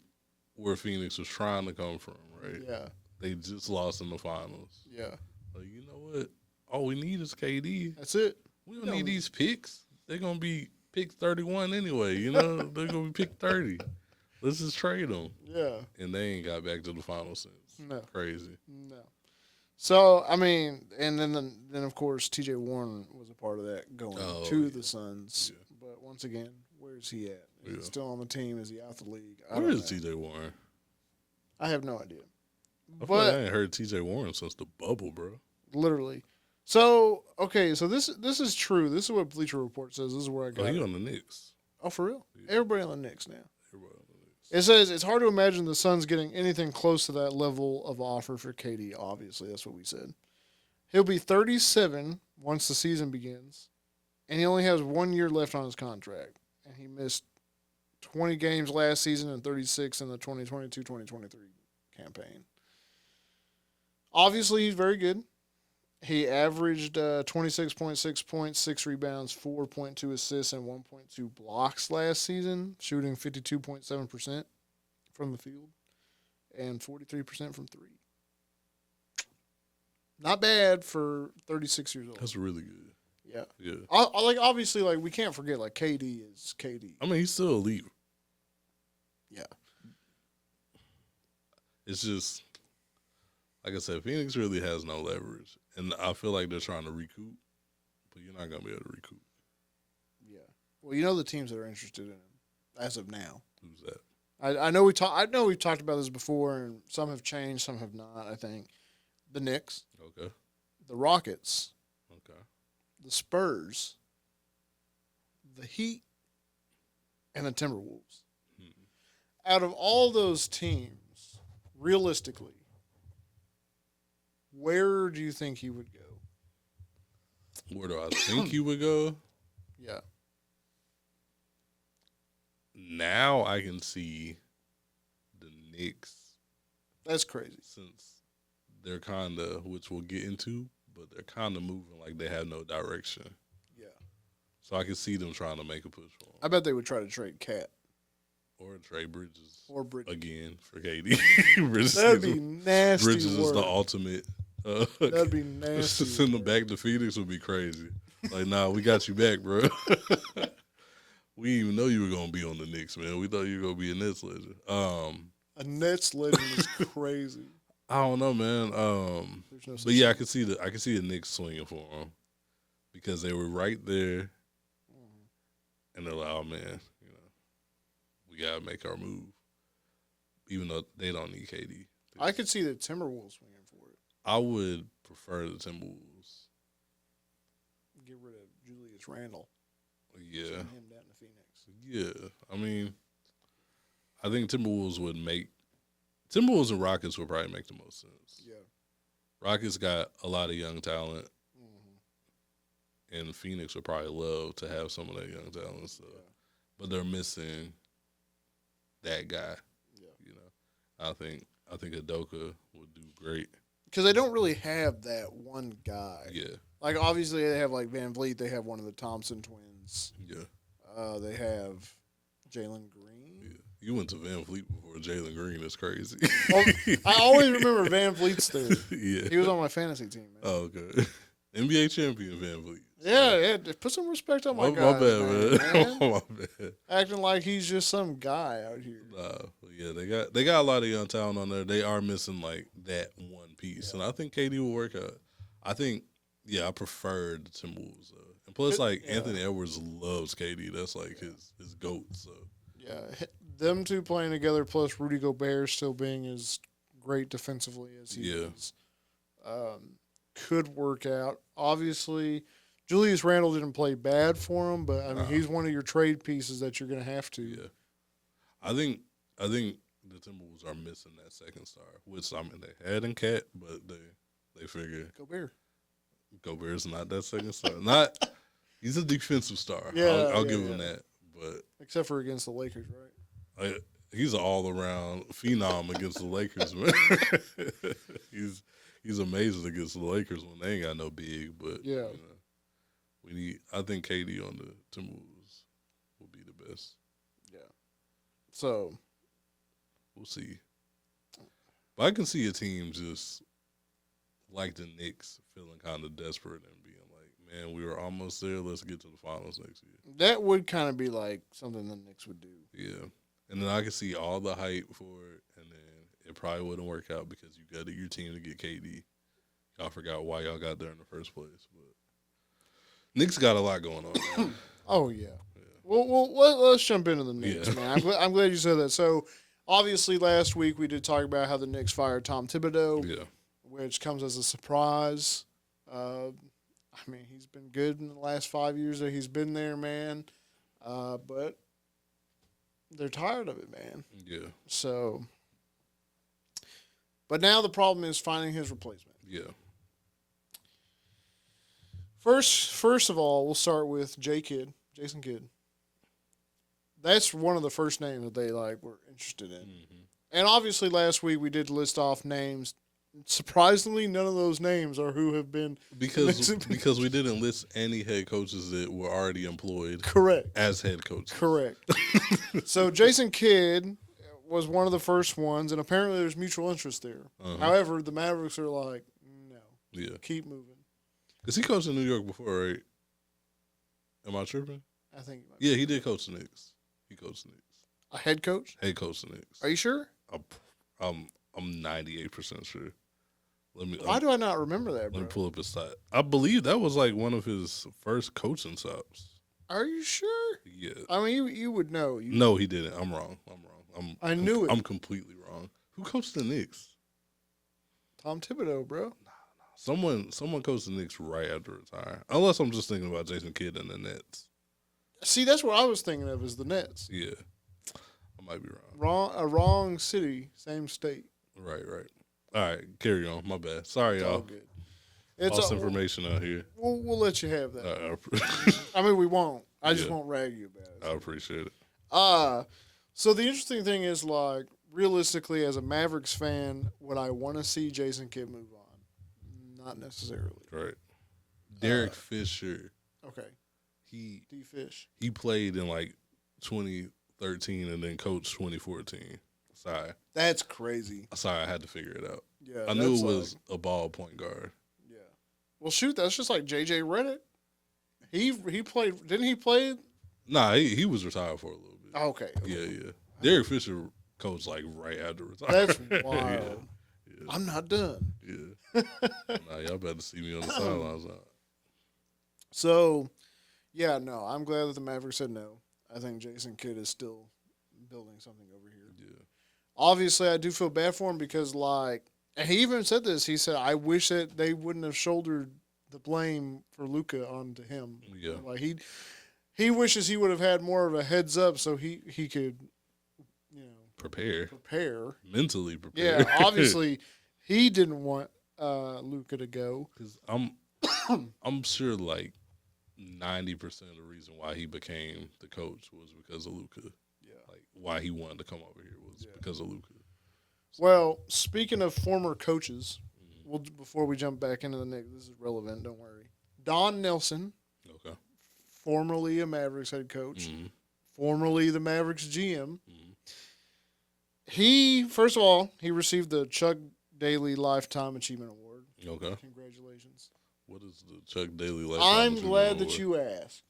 where Phoenix was trying to come from, right? Yeah. They just lost in the finals. Yeah. Like, you know what? All we need is KD. That's it. We don't need these picks. They're going to be pick 31 anyway, you know? They're going to be pick 30. Let's just trade them. Yeah. And they ain't got back to the finals since. No. Crazy. No. So, I mean, and then of course, TJ Warren was a part of that going to the Suns. Yeah. But once again, where's he at? Is he still on the team? Is he out the league? Where is TJ Warren? I have no idea. I ain't heard TJ Warren since the bubble, bro. Literally. So, okay, so this is true. This is what Bleacher Report says. This is where I got he on the Knicks. Oh, for real? Yeah. Everybody on the Knicks now. Everybody on the Knicks. It says it's hard to imagine the Suns getting anything close to that level of offer for KD, obviously. That's what we said. He'll be 37 once the season begins, and he only has 1 year left on his contract. And he missed 20 games last season and 36 in the 2022-2023 campaign. Obviously, he's very good. He averaged 26.6 points, 6 rebounds, 4.2 assists, and 1.2 blocks last season, shooting 52.7% from the field and 43% from 3. Not bad for 36 years old. That's really good. Yeah. Yeah. Obviously, we can't forget, KD is KD. I mean, he's still elite. Yeah. It's just, like I said, Phoenix really has no leverage. And I feel like they're trying to recoup, but you're not going to be able to recoup. Yeah. Well, you know the teams that are interested in him as of now. Who's that? I know we've talked about this before, and some have changed, some have not, I think. The Knicks. Okay. The Rockets. Okay. The Spurs. The Heat. And the Timberwolves. Out of all those teams, realistically, where do you think he would go? Where do I think he would go? Yeah. Now I can see the Knicks. That's crazy. Since they're kind of, which we'll get into, but they're kind of moving like they have no direction. Yeah. So I can see them trying to make a push for him. I bet they would try to trade Cat. Or trade Bridges. Or Bridges. Again, for KD. That'd be nasty. Bridges work. is the ultimate. That'd be nasty. Send them back to Phoenix would be crazy. Like, nah, we got you back, bro. We didn't even know you were going to be on the Knicks, man. We thought you were going to be a Nets legend. A Nets legend is crazy. I don't know, man. No but yeah, I can see the Knicks swinging for him because they were right there, and they're like, oh man, we gotta make our move, even though they don't need KD. I could see the Timberwolves swinging for it. I would prefer the Timberwolves. Get rid of Julius Randle. Yeah. Send him down to Phoenix. Yeah, I mean, I think Timberwolves and Rockets would probably make the most sense. Yeah. Rockets got a lot of young talent, and Phoenix would probably love to have some of that young talent. So, but they're missing that guy. Yeah. I think Udoka would do great because they don't really have that one guy. Yeah. Like obviously they have like Van Vliet. They have one of the Thompson twins. Yeah. They have Jalen Green. Yeah. You went to Van Vliet before Jalen Green. That's crazy. Well, I always remember Van Vliet's there. Yeah. He was on my fantasy team, man. Oh, okay. NBA champion Van Vliet. Yeah. Put some respect on my guy. My bad, man. My bad. Acting like he's just some guy out here. Yeah, they got a lot of young talent on there. They are missing like that one piece, and I think KD will work out. I think, I prefer the Timberwolves, and plus, Anthony Edwards loves KD. That's like his GOAT. So them two playing together, plus Rudy Gobert still being as great defensively as he is, could work out. Obviously, Julius Randle didn't play bad for him, but I mean he's one of your trade pieces that you're going to have to. Yeah, I think the Timberwolves are missing that second star, which I mean they had in Cat, but they figure Gobert's not that second star. He's a defensive star. I'll give him that, but except for against the Lakers, right? He's an all around phenom against the Lakers, man. He's amazing against the Lakers when they ain't got no big, but I think KD on the Timberwolves will be the best. Yeah. So we'll see. But I can see a team just like the Knicks feeling kind of desperate and being like, man, we were almost there. Let's get to the finals next year. That would kind of be like something the Knicks would do. Yeah. And then I can see all the hype for it, and then it probably wouldn't work out because you got your team to get KD. Y'all forgot why y'all got there in the first place. But Knicks got a lot going on. Oh, yeah. Well, let's jump into the Knicks, man. I'm glad you said that. So, obviously, last week we did talk about how the Knicks fired Tom Thibodeau, which comes as a surprise. I mean, he's been good in the last 5 years that he's been there, man. But they're tired of it, man. Yeah. So, but now the problem is finding his replacement. Yeah. First of all, we'll start with Jason Kidd. That's one of the first names that they were interested in. Mm-hmm. And obviously last week we did list off names. Surprisingly, none of those names are who have been because we didn't list any head coaches that were already employed. Correct. As head coaches. Correct. So Jason Kidd was one of the first ones, and apparently there's mutual interest there. Uh-huh. However, the Mavericks are like, no. Yeah. Keep moving. Because he coached in New York before, right? Am I tripping? I think. Yeah, he did coach the Knicks. He coached the Knicks. A head coach? Head coach the Knicks. Are you sure? I'm 98% sure. Why do I not remember that, bro? Let me pull up his stat. I believe that was like one of his first coaching stops. Are you sure? Yeah. I mean, you would know. No, he didn't. I'm wrong. I knew it. I'm completely wrong. Who coached the Knicks? Tom Thibodeau, bro. Nah. Someone coached the Knicks right after retiring. Unless I'm just thinking about Jason Kidd and the Nets. See, that's what I was thinking of is the Nets. Yeah. I might be wrong. Wrong city, same state. Right. All right, carry on. My bad. Sorry, y'all. All good. It's false information out here. We'll let you have that. I mean, we won't. I just won't rag you about it. I appreciate it. So the interesting thing is, realistically, as a Mavericks fan, would I want to see Jason Kidd move on? Not necessarily. Right. Derek Fisher. Okay. D-Fish. He played in 2013 and then coached 2014. Sorry. That's crazy. Sorry, I had to figure it out. Yeah, I knew it was a ball point guard. Yeah. Well, shoot, that's just like J.J. Redick. He played. Didn't he play? Nah, he was retired for a little bit. Okay. Yeah. Derek Fisher coached right after retirement. That's wild. Yeah. I'm not done. Yeah. Nah, y'all better see me on the sidelines. So, yeah, no, I'm glad that the Mavericks said no. I think Jason Kidd is still building something over here. Yeah. Obviously, I do feel bad for him because, and he even said this. He said, I wish that they wouldn't have shouldered the blame for Luka onto him. Yeah. He wishes he would have had more of a heads up so he could, prepare. Mentally prepare. Yeah, obviously, he didn't want Luka to go. Because I'm sure, 90% of the reason why he became the coach was because of Luka. Yeah. Like, why he wanted to come over here was because of Luka. Well, speaking of former coaches, before we jump back into the Knicks, this is relevant, don't worry. Don Nelson, formerly a Mavericks head coach, formerly the Mavericks GM. He, first of all, he received the Chuck Daly Lifetime Achievement Award. Okay. Congratulations. What is the Chuck Daly Lifetime I'm Achievement glad Award? that you asked.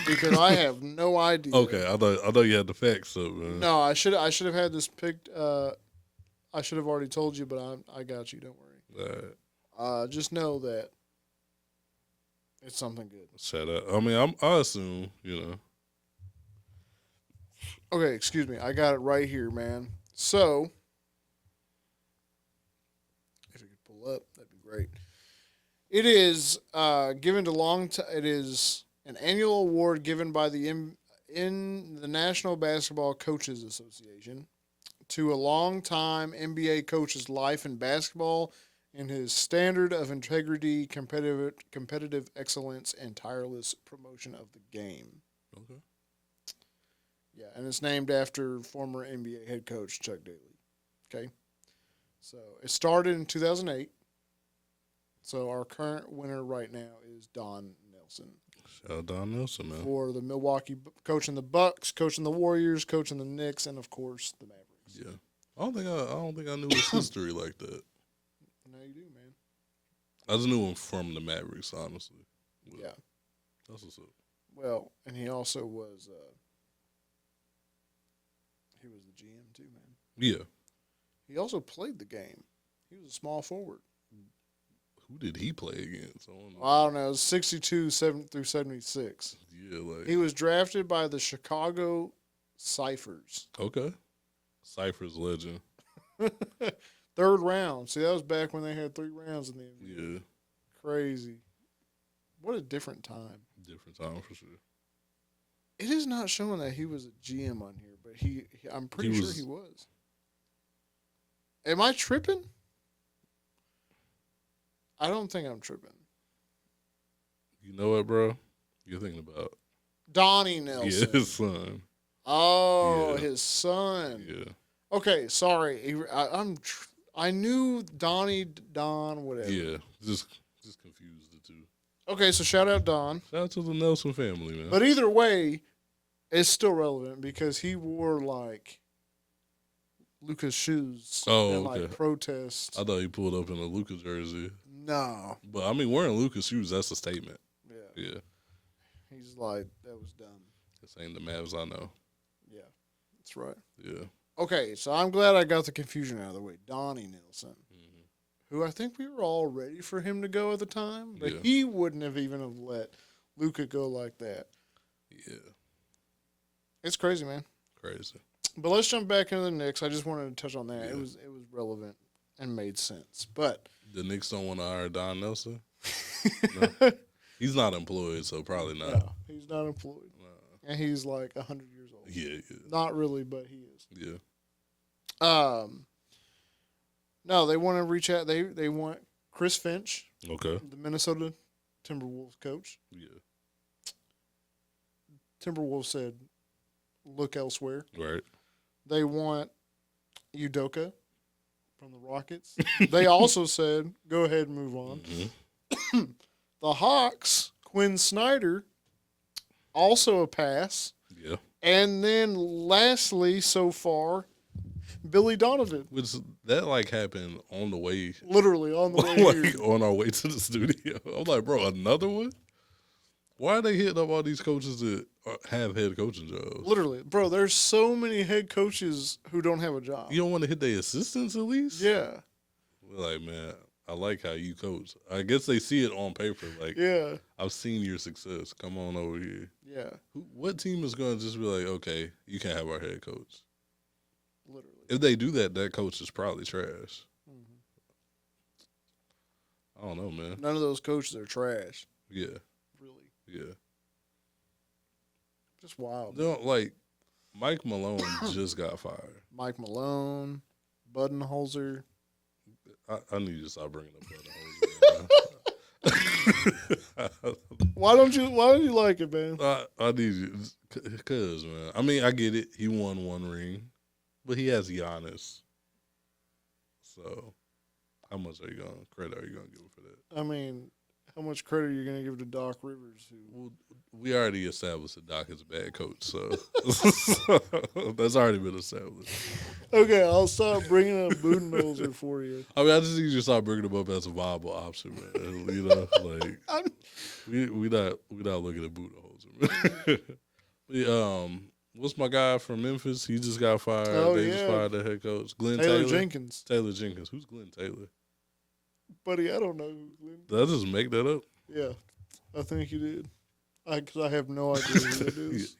Because I have no idea. Okay, I thought you had the facts up, man. No, I should have had this picked. I should have already told you, but I got you. Don't worry. All right. Just know that it's something good. Shout out. I mean, I assume, Okay, excuse me. I got it right here, man. So, if you could pull up, that'd be great. It is given to It is an annual award given by in the National Basketball Coaches Association to a long-time NBA coach's life in basketball and his standard of integrity, competitive excellence, and tireless promotion of the game. Okay. Yeah, and it's named after former NBA head coach Chuck Daly. Okay. So it started in 2008. So our current winner right now is Don Nelson. Shout out Don Nelson, man. For the Milwaukee, coaching the Bucks, coaching the Warriors, coaching the Knicks, and of course the Mavericks. Yeah. I don't think I knew his history like that. No, you do, man. I just knew him from the Mavericks, honestly. But yeah. That's what's up. Well, and he also was he was the GM too, man. Yeah. He also played the game. He was a small forward. Who did he play against? I don't know. It was 62 through 76. Yeah, like he was drafted by the Chicago Ciphers. Okay. Ciphers legend. Third round. See, that was back when they had 3 rounds in the NBA. Yeah. Crazy. What a different time. Different time for sure. It is not showing that he was a GM on here, but I'm pretty sure he was. Am I tripping? I don't think I'm tripping. You know what, bro? You're thinking about Donnie Nelson. Yeah, his son. Oh, his son. Yeah. Okay, sorry. I knew Don, whatever. Yeah, just confused the two. Okay, so shout out Don. Shout out to the Nelson family, man. But either way, it's still relevant because he wore like Luka's shoes and like protest. I thought he pulled up in a Luka jersey. No. But I mean, wearing Luka's shoes, that's a statement. Yeah. He's like, that was dumb. This ain't the Mavs I know. Yeah, that's right. Yeah. Okay, so I'm glad I got the confusion out of the way. Donnie Nelson, who I think we were all ready for him to go at the time, but he wouldn't have even have let Luka go like that. Yeah. It's crazy, man. Crazy. But let's jump back into the Knicks. I just wanted to touch on that. Yeah. It was relevant and made sense. But the Knicks don't want to hire Don Nelson? No? He's not employed, so probably not. No, he's not employed. No. And he's like 100 years old. Yeah. Not really, but he is. Yeah. No, they want to reach out. They want Chris Finch. Okay. The Minnesota Timberwolves coach. Yeah. Timberwolves said, look elsewhere. Right. They want Udoka from the Rockets. They also said, go ahead and move on. Mm-hmm. The Hawks, Quinn Snyder, also a pass. Yeah. And then lastly, so far, Billy Donovan. Which that like happened on the way. Literally on the way like here. On our way to the studio. I'm like, bro, another one? Why are they hitting up all these coaches that have head coaching jobs? Literally. Bro, there's so many head coaches who don't have a job. You don't want to hit their assistants at least? Yeah. We're like, man, I like how you coach. I guess they see it on paper. Like, yeah, I've seen your success. Come on over here. Yeah. What team is going to just be like, okay, you can have our head coach? Literally. If they do that, that coach is probably trash. Mm-hmm. I don't know, man. None of those coaches are trash. Yeah. Really. Yeah. Just wild. They don't, like, Mike Malone just got fired. Mike Malone, Budenholzer. I need to stop bringing up Budenholzer. Why don't you like it, man? I need you, cause man. I mean, I get it. He won one ring, but he has Giannis. So, how much credit are you gonna give him for that? I mean, how much credit are you gonna give to Doc Rivers? Well, we already established that Doc is a bad coach, so that's already been established. Okay, I'll stop bringing up Budenholzer for you. I mean, I just need you to stop bringing him up as a viable option, man. You know, like we not looking at Budenholzer, man. What's my guy from Memphis? He just got fired. Just fired the head coach, Taylor Jenkins. Taylor Jenkins. Who's Glenn Taylor? Buddy, I don't know who Glenn. Did I just make that up? Yeah, I think you did. Because I have no idea who that is.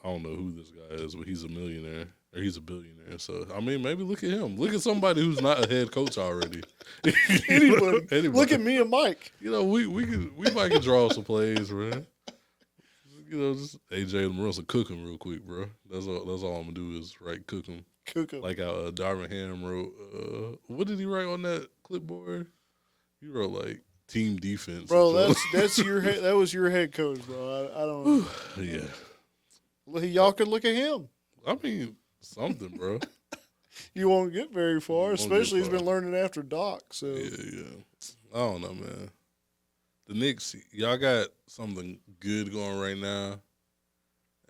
I don't know who this guy is, but he's a millionaire or he's a billionaire. So I mean, maybe look at him. Look at somebody who's not a head coach already. Anybody. Look at me and Mike. You know, we might can draw some plays, man. You know, just AJ and Marissa cook him real quick, bro. That's all I'm gonna do is cook him. Cook him. Like how Darvin Ham wrote. What did he write on that clipboard? He wrote like team defense. Bro, that's your head. That was your head coach, bro. I don't know. Yeah. Y'all could look at him. I mean, something, bro. You won't get very far, especially he's been learning after Doc. So yeah. I don't know, man. The Knicks, y'all got something good going right now,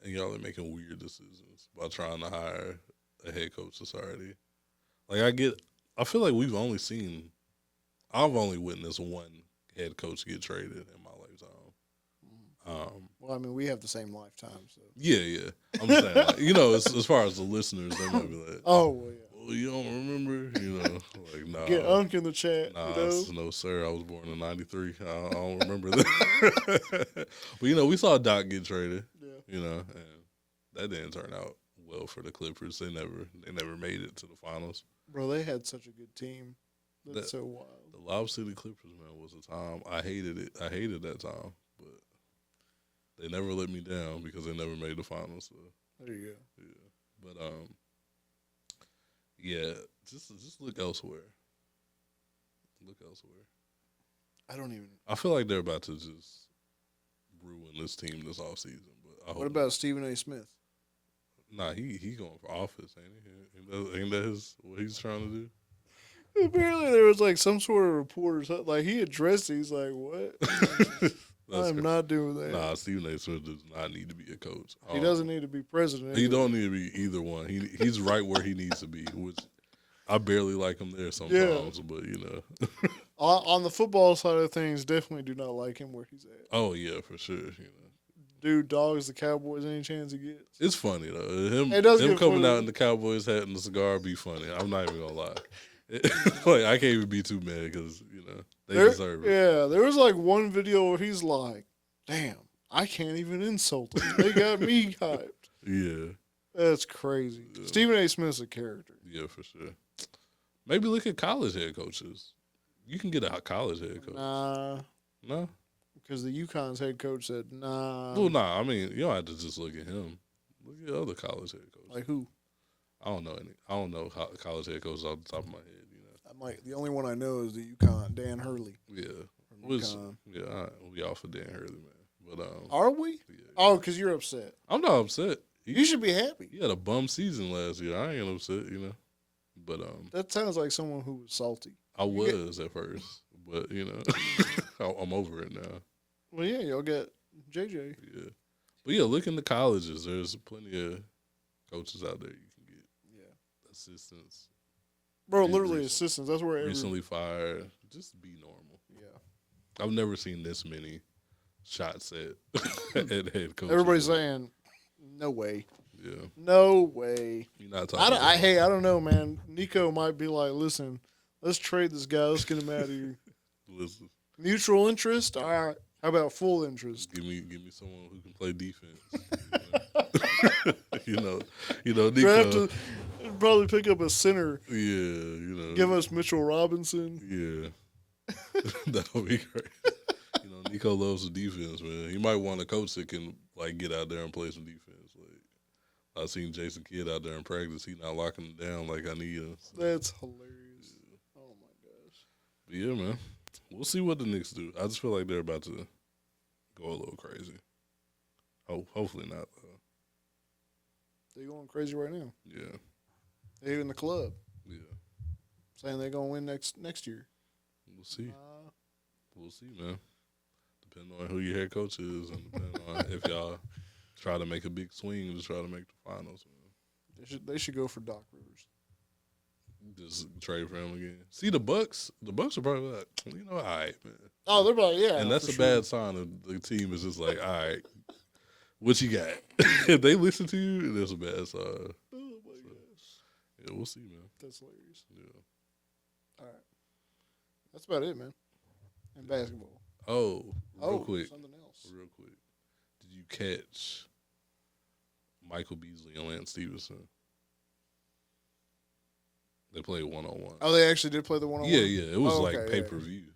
and y'all are making weird decisions by trying to hire a head coach that's already. Like I feel like I've only witnessed one head coach get traded in my lifetime. Well, I mean, we have the same lifetime, so yeah. I'm saying, like, you know, as far as the listeners, they might be like, oh, well, yeah. Well, you don't remember, you know, like nah. Get Unk in the chat. Nah, you know? No, sir. I was born in '93. I don't remember that. But you know, we saw Doc get traded. Yeah. You know, and that didn't turn out well for the Clippers. They never made it to the finals. Bro, they had such a good team. That's so wild. The Lob City Clippers, man, was a time I hated it. I hated that time, but they never let me down because they never made the finals. So. There you go. Yeah, but yeah, just look elsewhere. Look elsewhere. I feel like they're about to just ruin this team this offseason. But what about Stephen A. Smith? Nah, he going for office, ain't he? Ain't that what he's trying to do? Apparently, there was like some sort of reporter, like he addressed it. He's like, "What? I'm not doing that." Nah, Stephen A. Smith does not need to be a coach. He doesn't need to be president. He don't need to be either one. He's right where he needs to be, which I barely like him there sometimes. Yeah. But you know, on the football side of things, definitely do not like him where he's at. Oh yeah, for sure. You know, dude dogs the Cowboys any chance he gets. It's funny though. Him coming out in the Cowboys hat and the cigar be funny. I'm not even gonna lie. Like I can't even be too mad because you know they deserve it. Yeah, there was like one video where he's like, "Damn, I can't even insult them. They got me hyped." Yeah, that's crazy. Yeah. Stephen A. Smith's a character. Yeah, for sure. Maybe look at college head coaches. You can get a college head coach. No, because the UConn's head coach said nah. Well, nah. I mean, you don't have to just look at him. Look at other college head coaches. Like who? I don't know any. I don't know college head coaches off the top of my head. You know, the only one I know is the UConn, Dan Hurley. Yeah, we off of Dan Hurley, man. But are we? Yeah. Oh, because you're upset. I'm not upset. You should be happy. He had a bum season last year. I ain't upset, you know. But that sounds like someone who was salty. I was at first, but you know, I'm over it now. Well, yeah, y'all got JJ. Yeah, but yeah, look in the colleges. There's plenty of coaches out there you can get. Yeah, assistants. Bro, literally assistants. That's where recently fired. Just be normal. Yeah, I've never seen this many shots at head coach. Everybody's saying, "No way." Yeah. No way. You're not talking. I don't know, man. Nico might be like, "Listen, let's trade this guy. Let's get him out of here." Listen. Mutual interest. All right. How about full interest? Give me someone who can play defense. You know, Nico. Draft probably pick up a center. Yeah, you know. Give us Mitchell Robinson. Yeah. That'll be great. You know, Nico loves the defense, man. He might want a coach that can like get out there and play some defense. Like I seen Jason Kidd out there in practice. He not locking him down like I need him. So. That's hilarious. Yeah. Oh my gosh. But yeah, man. We'll see what the Knicks do. I just feel like they're about to go a little crazy. Hopefully not. They're going crazy right now. Yeah. They're in the club. Yeah. Saying they're going to win next year. We'll see. We'll see, man. Depending on who your head coach is and depending on if y'all try to make a big swing to try to make the finals, man. They should go for Doc Rivers. Just trade for him again. See, the Bucks are probably like, all right, man. Oh, they're probably, yeah. And that's a bad sign of the team is just like, all right, what you got? If they listen to you, that's a bad sign. Oh, my gosh. Yeah, we'll see, man. That's hilarious. Yeah. All right. That's about it, man. And basketball. Real quick. Something else. Real quick. Did you catch Michael Beasley and Lance Stephenson? They played 1-on-1. Oh, they actually did play the 1-on-1? Yeah. It was like pay-per-view.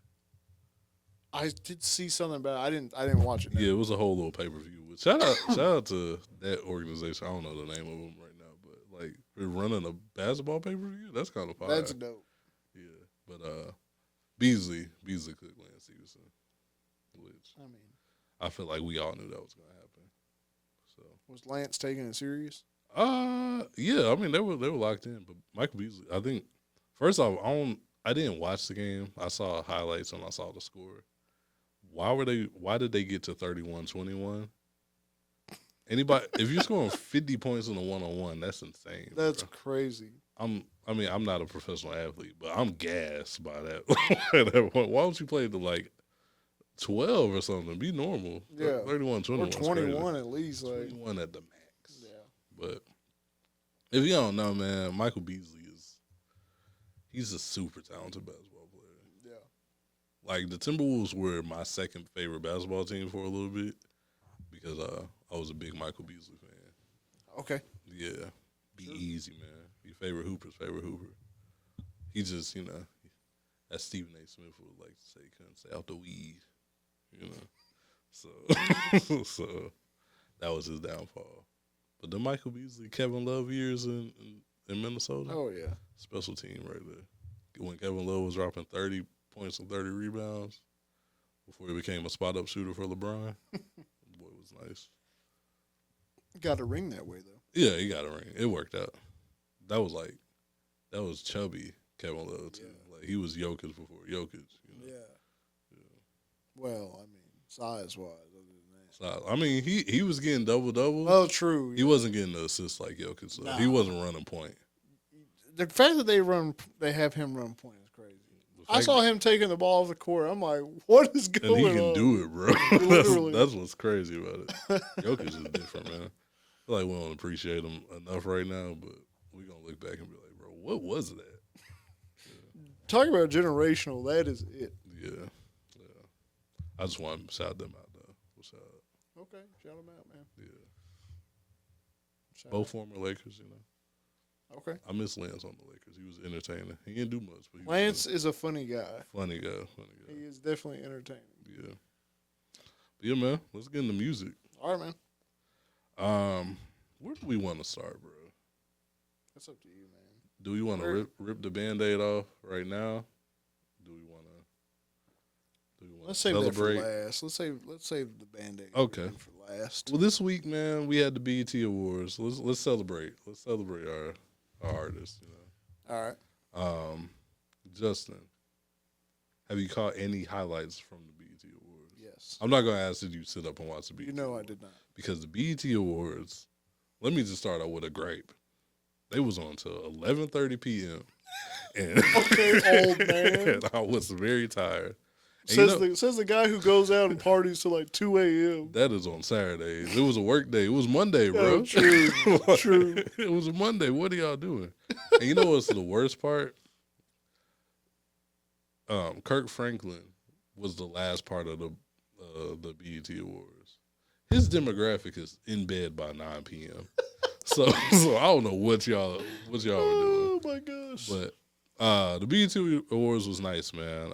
I did see something about it. I didn't watch it. Yeah, it was a whole little pay-per-view. Shout out to that organization. I don't know the name of them right now, but like they're running a basketball pay-per-view. That's kind of fire. That's dope. Yeah, but Beasley cooked Lance Stephenson, which I feel like we all knew that was gonna happen. So was Lance taking it serious? Yeah. I mean they were locked in, but Michael Beasley. I think first off, I didn't watch the game. I saw highlights and I saw the score. Why did they get to 31-21? Anybody, if you're scoring 50 points in a 1-on-1, that's insane. That's crazy. I'm not a professional athlete, but I'm gassed by that. At that point. Why don't you play to like 12 or something? Be normal. Yeah. 31-21. Or 21 at least. 21 at the max. Yeah. But if you don't know, man, Michael Beasley he's a super talented basketball player. Yeah. Like the Timberwolves were my second favorite basketball team for a little bit because I was a big Michael Beasley fan. Okay. Yeah. Be easy, man. Your favorite Hooper's favorite Hooper. He just, as Stephen A. Smith would like to say, couldn't stay out the weed. So that was his downfall. But the Michael Beasley, Kevin Love years in Minnesota. Oh yeah. Special team right there. When Kevin Love was dropping 30 points and 30 rebounds before he became a spot-up shooter for LeBron, boy, it was nice. Got a ring that way, though. Yeah, he got a ring. It worked out. That was chubby Kevin Love, too. Yeah. Like, he was Jokic before Jokic. Yeah. Well, size-wise, other than that. I mean, he was getting double-double. Oh, true. He wasn't getting the assists like Jokic, so he wasn't running point. The fact that they have him run point is crazy. I saw him taking the ball off the court. I'm like, what is going on? And he can do it, bro. that's what's crazy about it. Jokic is different, man. I feel like we don't appreciate him enough right now, but we're going to look back and be like, bro, what was that? Yeah. Talking about generational, that is it. Yeah. I just want to shout them out, though. Okay, shout them out, man. Yeah. Both former Lakers, Okay. I miss Lance on the Lakers. He was entertaining. He didn't do much. But Lance is a funny guy. Funny guy. He is definitely entertaining. Yeah. But yeah, man. Let's get into music. All right, man. Where do we want to start, bro? That's up to you, man. Do we want to rip the Band-Aid off right now? Do we want to Let's save celebrate? That for last. Let's save the Band-Aid for last. Well, this week, man, we had the BET Awards. Let's celebrate. Let's celebrate our artists, All right. Justin, have you caught any highlights from the BET Awards? Yes. I'm not going to ask did you sit up and watch the BET Awards. I did not. Because the BET Awards, let me just start out with a gripe. They was on till 11:30 p.m. And okay, old man. And I was very tired. Says the guy who goes out and parties till like 2 a.m. That is on Saturdays. It was a work day. It was Monday, bro. Oh, true. True. It was a Monday. What are y'all doing? And you know what's the worst part? Kirk Franklin was the last part of the BET Awards. His demographic is in bed by 9 p.m. So I don't know what y'all were doing. Oh my gosh. But the BET Awards was nice, man.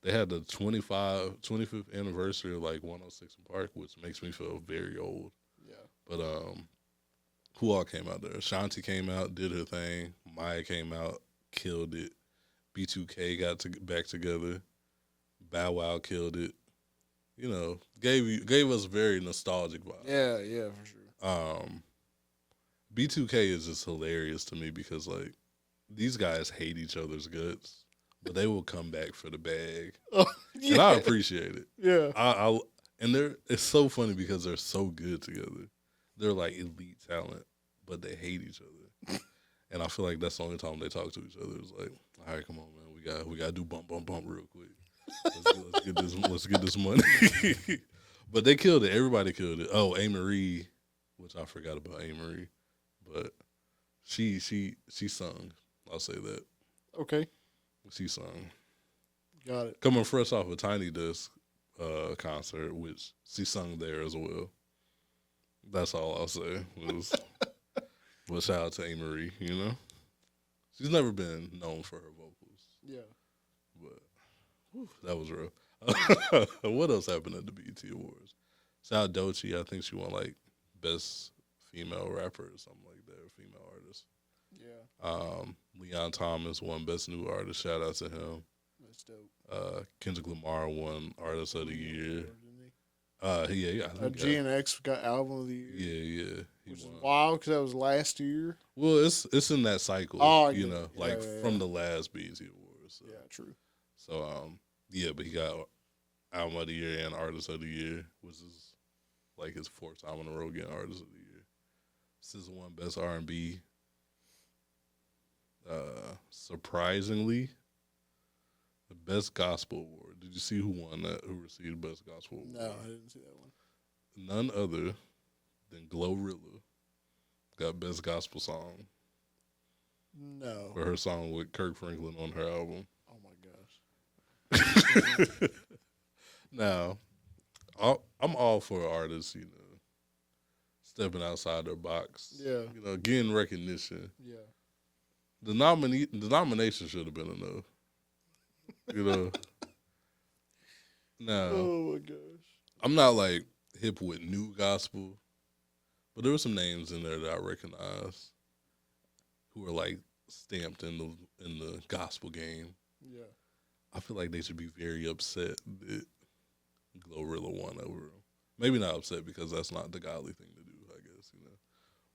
They had the 25th anniversary of like 106 in Park, which makes me feel very old. Yeah. But who all came out there? Shanti came out, did her thing. Maya came out, killed it. B2K got back together. Bow Wow killed it. You know, gave us very nostalgic vibes. Yeah, for sure. B2K is just hilarious to me because like these guys hate each other's guts, but they will come back for the bag, and I appreciate it. Yeah, it's so funny because they're so good together. They're like elite talent, but they hate each other, and I feel like that's the only time they talk to each other. It's like, all right, come on, man, we got to do bump real quick. Let's get this money. But they killed it. Everybody killed it. Oh, A. Marie, which I forgot about A. Marie, but she sung. I'll say that. Okay. She sung. Got it. Coming fresh off a Tiny Desk concert, which she sung there as well. That's all I'll say. But shout out to A. Marie, you know? She's never been known for her vocals. Yeah. But whew, that was rough. What else happened at the BET Awards? Shout out Doechii. I think she won like best female rapper or something like that, or female artist. Yeah. Leon Thomas won best new artist. Shout out to him. That's dope. Kendrick Lamar won artist of the year. Yeah. GNX got album of the year. Yeah. Which is wild because that was last year. Well, it's in that cycle. Oh, you know, from the last BET Awards. So. Yeah, true. So but he got album of the year and artist of the year, which is like his fourth time in a row getting artist of the year. SZA won best R&B. Surprisingly, the best gospel award. Did you see who won that? Who received best gospel award? No, I didn't see that one. None other than Glorilla got best gospel song. No. For her song with Kirk Franklin on her album. Oh my gosh. Now, I'm all for artists, you know, stepping outside their box. Yeah. You know, getting recognition. Yeah. The nomination should have been enough. You know. Now, oh my gosh. I'm not like hip with new gospel, but there were some names in there that I recognize who are like stamped in the gospel game. Yeah. I feel like they should be very upset that Glorilla won over them. Maybe not upset because that's not the godly thing to do, I guess, you know.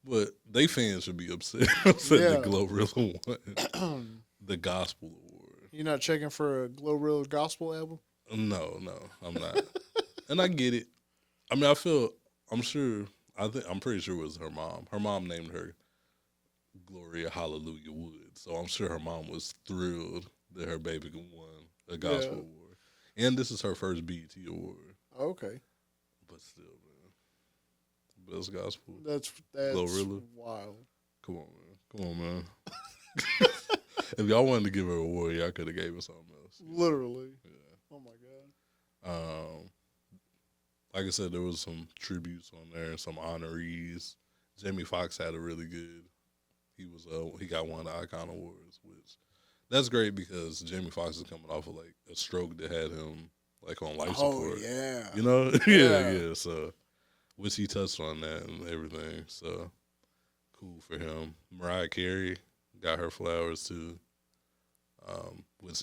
But they fans should be upset that Glorilla won the gospel award. You're not checking for a Glorilla gospel album? No, I'm not. And I get it. I mean, I'm pretty sure it was her mom. Her mom named her Gloria Hallelujah Wood. So I'm sure her mom was thrilled that her baby won a gospel award. And this is her first BET award. Okay. But still, man. Best gospel. That's Glorilla. Wild. Come on, man. If y'all wanted to give her an award, y'all could have gave her something else. Literally. Yeah. Oh my God. Like I said, there was some tributes on there, some honorees. Jamie Foxx had a really good. He got one of the Icon Awards, which that's great because Jamie Foxx is coming off of like a stroke that had him like on life support. Oh yeah. You know? yeah. So, which he touched on that and everything. So, cool for him. Mariah Carey got her flowers too.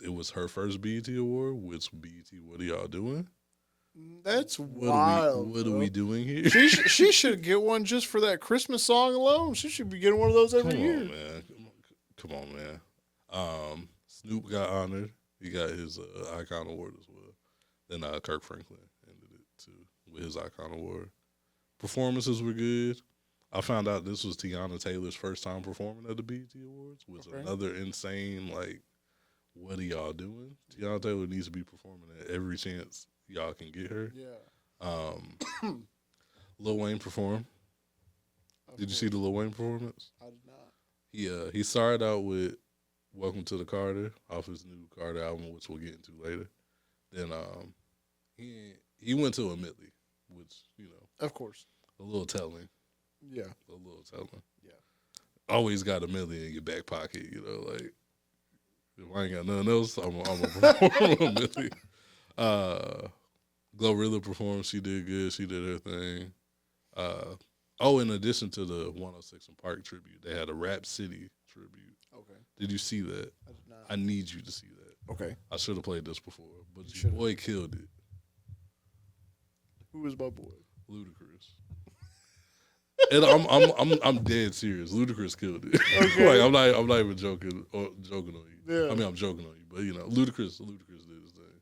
It was her first BET award. Which BET? What are y'all doing? That's wild. What are we doing here? She should get one just for that Christmas song alone. She should be getting one of those every year. Come on, man. Snoop got honored. He got his Icon Award as well. Then Kirk Franklin ended it too with his Icon Award. Performances were good. I found out this was Tiana Taylor's first time performing at the BET Awards, which is another insane, like, what are y'all doing? Tiana Taylor needs to be performing at every chance y'all can get her. Yeah. Lil Wayne performed. Did you see the Lil Wayne performance? I did not. He started out with Welcome to the Carter off his new Carter album, which we'll get into later. Then he went to a medley, which, you know. Of course. A little telling. Yeah. A little telling. Yeah. Always got a medley in your back pocket, you know, like, if I ain't got nothing else, I'm going to perform a medley. Glorilla performed. She did good. She did her thing. In addition to the 106 and Park tribute, they had a Rap City tribute. Okay. Did you see that? I did not. I need you to see that. Okay. I should have played this before, but your boy killed it. Who is my boy? Ludacris. And I'm dead serious. Ludacris killed it. Okay. Like I'm not even joking on you. Yeah. I mean I'm joking on you, but you know, Ludacris did his thing.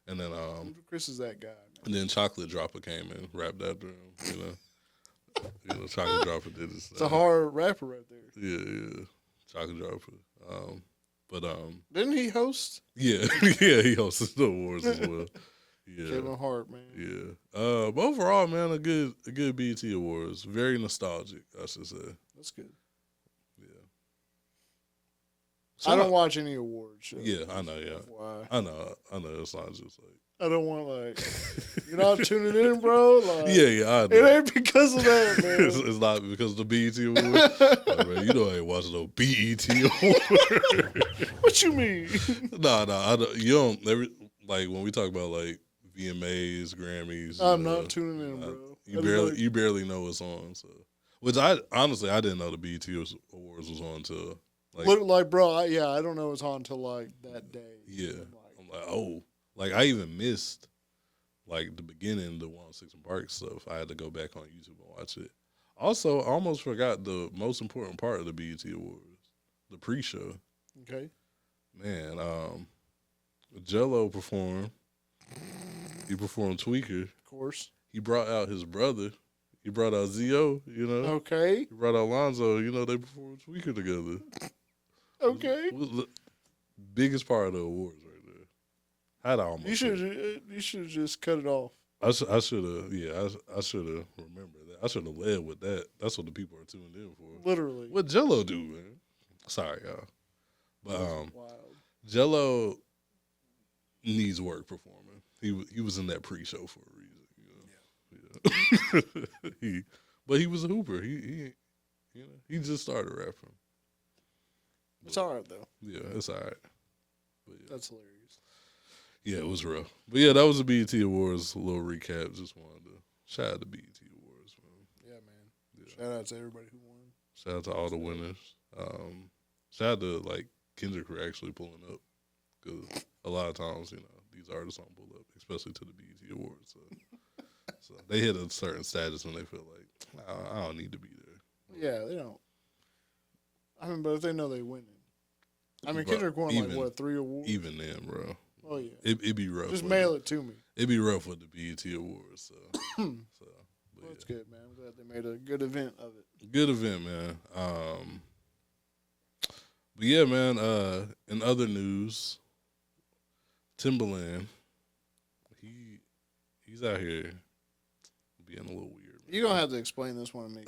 And then Ludacris is that guy. Man. And then Chocolate Dropper came in, rapped after him, you know, Chocolate Dropper did his thing. It's a hard rapper right there. Yeah. Chocolate Dropper. But didn't he host? Yeah, he hosted the awards as well. Yeah. Kevin Hart, man. Yeah. But overall, man, a good BET Awards. Very nostalgic, I should say. That's good. Yeah. So I don't watch any award shows. Yeah, I know, yeah. Why? I know. It's not just like I don't want you're not tuning in, bro. Like, yeah, I know. It ain't because of that, man. It's not because of the BET Awards. Like, man, you know I ain't watching no BET Awards. What you mean? Nah, I don't. You don't. Like when we talk about like VMAs, Grammys. I'm not tuning in, bro. You barely know what's on. So, which I honestly didn't know the BET Awards was on until like bro. I don't know it's on until like that day. Yeah, I'm like, oh, like I even missed like the beginning, the 106 and Park stuff. I had to go back on YouTube and watch it. Also, I almost forgot the most important part of the BET Awards, the pre-show. Okay, man. Jello performed. He performed Tweaker. Of course. He brought out his brother. He brought out Zio, you know. Okay. He brought out Lonzo, you know, they performed Tweaker together. Okay. It was the biggest part of the awards right there. I'd almost. You should just cut it off. I should have, I should have remembered that. I should have led with that. That's what the people are tuned in for. Literally. What Jello do, man? Sorry, y'all. But wild. Jello needs work performing. He was in that pre-show for a reason. You know? Yeah. But he was a hooper. He just started rapping. It's all right though. Yeah, it's all right. But yeah. That's hilarious. Yeah, it was rough. But yeah, that was the BET Awards. A little recap. Just wanted to shout out to BET Awards, man. Yeah, man. Yeah. Shout out to everybody who won. Shout out to all the winners. Shout out to like Kendrick for actually pulling up, because a lot of times, you know, these artists don't pull up, especially to the BET Awards. So they hit a certain status when they feel like, I don't need to be there. Yeah, they don't. I mean, but if they know they winning. I mean, Kendrick won 3 awards? Even then, bro. Oh, yeah. It'd be rough. Just mail it to me. It'd be rough with the BET Awards. Well, that's good, man. I'm glad they made a good event of it. Good event, man. But yeah, man, in other news, Timbaland, he's out here being a little weird. Man. You're going to have to explain this one to me.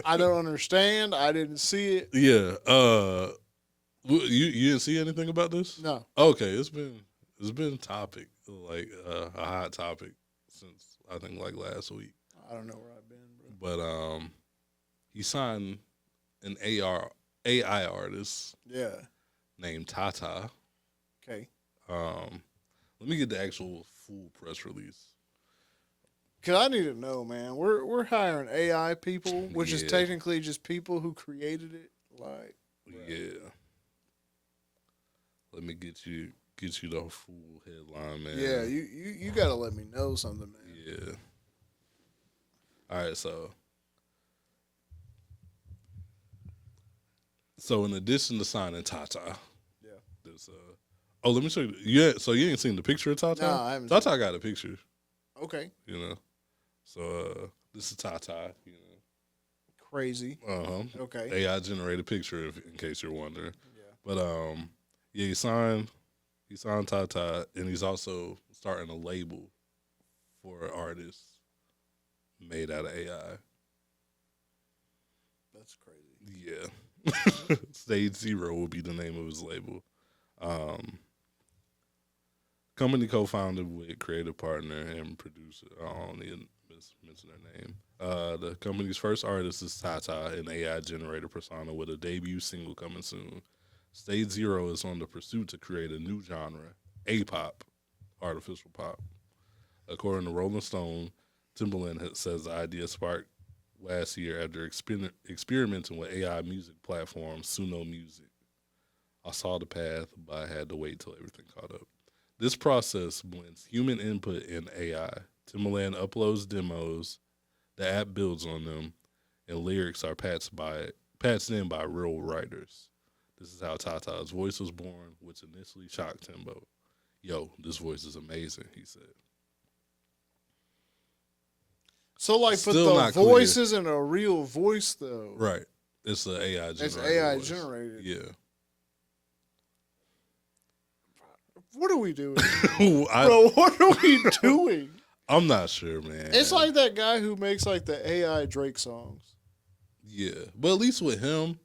I don't understand. I didn't see it. Yeah. You didn't see anything about this? No. Okay, it's been topic, like a hot topic since I think like last week. I don't know where I've been, bro. But he signed an AI artist. Yeah. Named TaTa. Okay. Let me get the actual full press release. Cause I need to know, man. We're hiring AI people, which is technically just people who created it. Like, yeah. Let me get you the full headline, man. Yeah, you gotta let me know something, man. Yeah. All right, so in addition to signing TaTa, there's let me show you. Yeah, so you ain't seen the picture of TaTa? No, I haven't. TaTa got a picture. Okay. You know, so this is TaTa. You know, crazy. Okay. AI generated picture, in case you're wondering. Yeah. But he signed TaTa, and he's also starting a label for artists made out of AI. That's crazy. Yeah. Stage Zero will be the name of his label. Company co-founded with creative partner and producer. I don't need to mention their name. The company's first artist is TaTa, an AI generated persona with a debut single coming soon. Stage Zero is on the pursuit to create a new genre, A-pop, artificial pop. According to Rolling Stone, Timbaland says the idea sparked last year after experimenting with AI music platform Suno Music. I saw the path, but I had to wait till everything caught up. This process blends human input and AI. Timbaland uploads demos, the app builds on them, and lyrics are patched in by real writers. This is how TaTa's voice was born, which initially shocked Timbo. Yo, this voice is amazing, he said. So, like, but the voice isn't a real voice, though. Right. It's an AI generated. It's AI generated. Yeah. What are we doing? Bro, what are we doing? I'm not sure, man. It's like that guy who makes, like, the AI Drake songs. Yeah. But at least with him,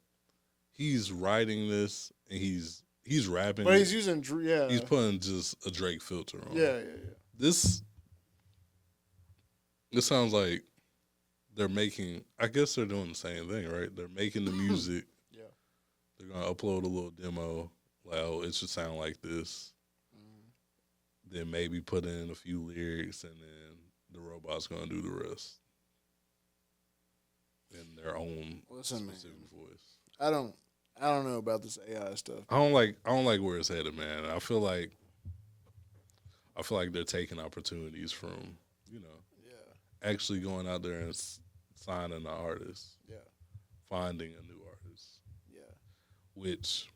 he's writing this and he's rapping. But he's using, He's putting just a Drake filter on. Yeah. This sounds like they're making, I guess they're doing the same thing, right? They're making the music. Yeah. They're going to upload a little demo. Like, oh, it should sound like this. Mm-hmm. Then maybe put in a few lyrics and then the robot's going to do the rest. In their own specific voice. I don't know about this AI stuff. I don't like where it's headed, man. I feel like they're taking opportunities from, actually going out there and signing an artist. Yeah. Finding a new artist. Yeah. Which,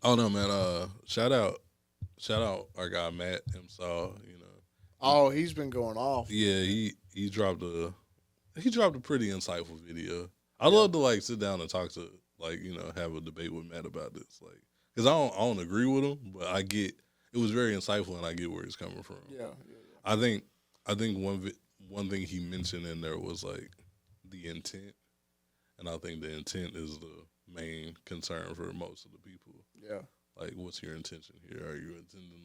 I don't know, man. Shout out our guy Matt Imsaw, Oh, he's been going off. Yeah, he dropped a pretty insightful video. I'd love to like sit down and talk to have a debate with Matt about this, because I don't agree with him, but I get it was very insightful and I get where he's coming from. Yeah. I think one thing he mentioned in there was like the intent, and I think the intent is the main concern for most of the people. Yeah. Like, what's your intention here? Are you intending